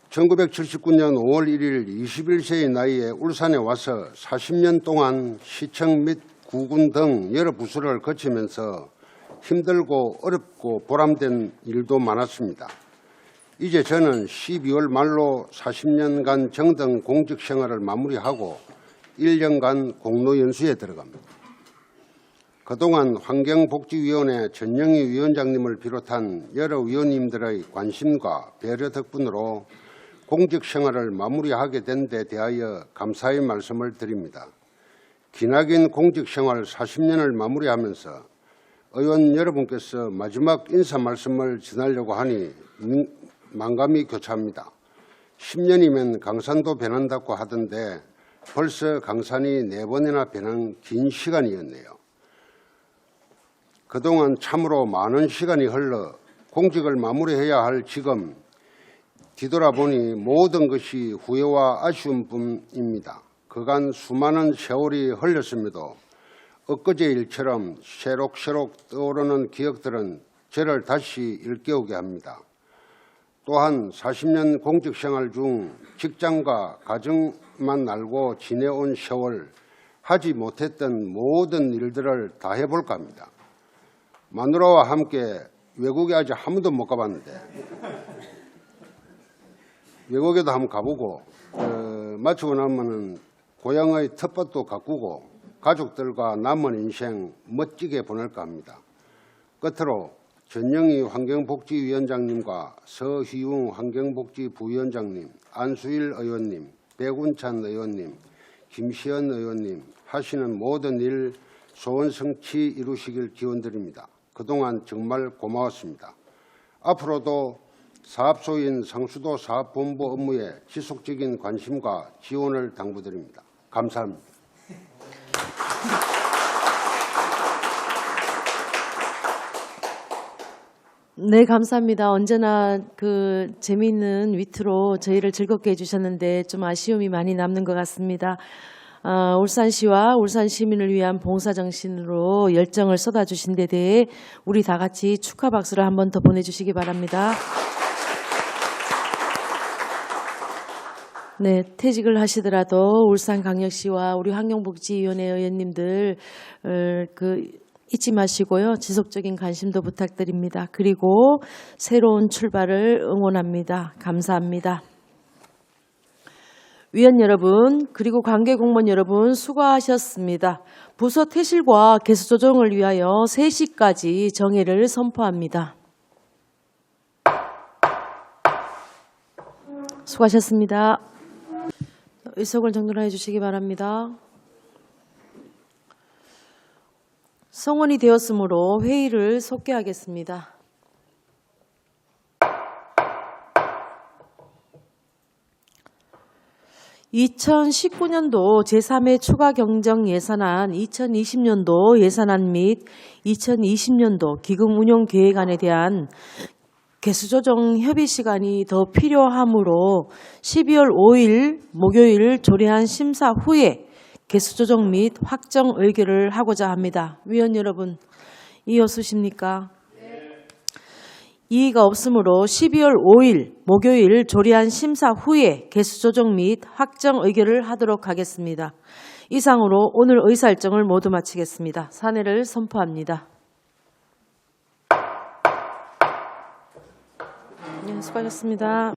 1979년 5월 1일 21세의 나이에 울산에 와서 40년 동안 시청 및 구군 등 여러 부서를 거치면서 힘들고 어렵고 보람된 일도 많았습니다. 이제 저는 12월 말로 40년간 정등 공직 생활을 마무리하고 1년간 공로연수에 들어갑니다. 그동안 환경복지위원회 전영희 위원장님을 비롯한 여러 위원님들의 관심과 배려 덕분으로 공직 생활을 마무리하게 된 데 대하여 감사의 말씀을 드립니다. 기나긴 공직 생활 40년을 마무리하면서 의원 여러분께서 마지막 인사 말씀을 전하려고 하니 만감이 교차합니다. 10년이면 강산도 변한다고 하던데 벌써 강산이 4번이나 변한 긴 시간이었네요. 그동안 참으로 많은 시간이 흘러 공직을 마무리해야 할 지금 뒤돌아보니 모든 것이 후회와 아쉬운 뿐입니다. 그간 수많은 세월이 흘렸음에도 엊그제 일처럼 새록새록 떠오르는 기억들은 저를 다시 일깨우게 합니다. 또한 40년 공직생활 중 직장과 가정만 알고 지내온 세월 하지 못했던 모든 일들을 다 해볼까 합니다. 마누라와 함께 외국에 아직 한 번도 못 가봤는데 외국에도 한번 가보고 마치고 나면은 고향의 텃밭도 가꾸고 가족들과 남은 인생 멋지게 보낼까 합니다. 끝으로 전영희 환경복지위원장님과 서희웅 환경복지부위원장님, 안수일 의원님, 백운찬 의원님, 김시연 의원님 하시는 모든 일 소원 성취 이루시길 기원드립니다. 그동안 정말 고마웠습니다. 앞으로도 사업소인 상수도 사업본부 업무에 지속적인 관심과 지원을 당부드립니다. 감사합니다. 네, 감사합니다. 언제나 그 재미있는 위트로 저희를 즐겁게 해주셨는데 좀 아쉬움이 많이 남는 것 같습니다. 울산시와 울산 시민을 위한 봉사정신으로 열정을 쏟아주신 데 대해 우리 다 같이 축하 박수를 한 번 더 보내주시기 바랍니다. 네, 퇴직을 하시더라도 울산광역시와 우리 환경복지위원회 의원님들 잊지 마시고요. 지속적인 관심도 부탁드립니다. 그리고 새로운 출발을 응원합니다. 감사합니다. 위원 여러분, 그리고 관계 공무원 여러분 수고하셨습니다. 부서 퇴실과 개수 조정을 위하여 3시까지 정회를 선포합니다. 수고하셨습니다. 의석을 정돈해 주시기 바랍니다. 성원이 되었으므로 회의를 속개하겠습니다. (2019년도) 제3회 추가 경정 예산안, 2020년도 예산안 및 2020년도 기금 운용 계획안에 대한 개수조정 협의 시간이 더 필요하므로 12월 5일 목요일 조례안 심사 후에 개수조정 및 확정 의결을 하고자 합니다. 위원 여러분, 이의 없으십니까? 이의가 없으므로 12월 5일 목요일 조례안 심사 후에 개수조정 및 확정 의결을 하도록 하겠습니다. 이상으로 오늘 의사일정을 모두 마치겠습니다. 산회를 선포합니다. 수고하셨습니다.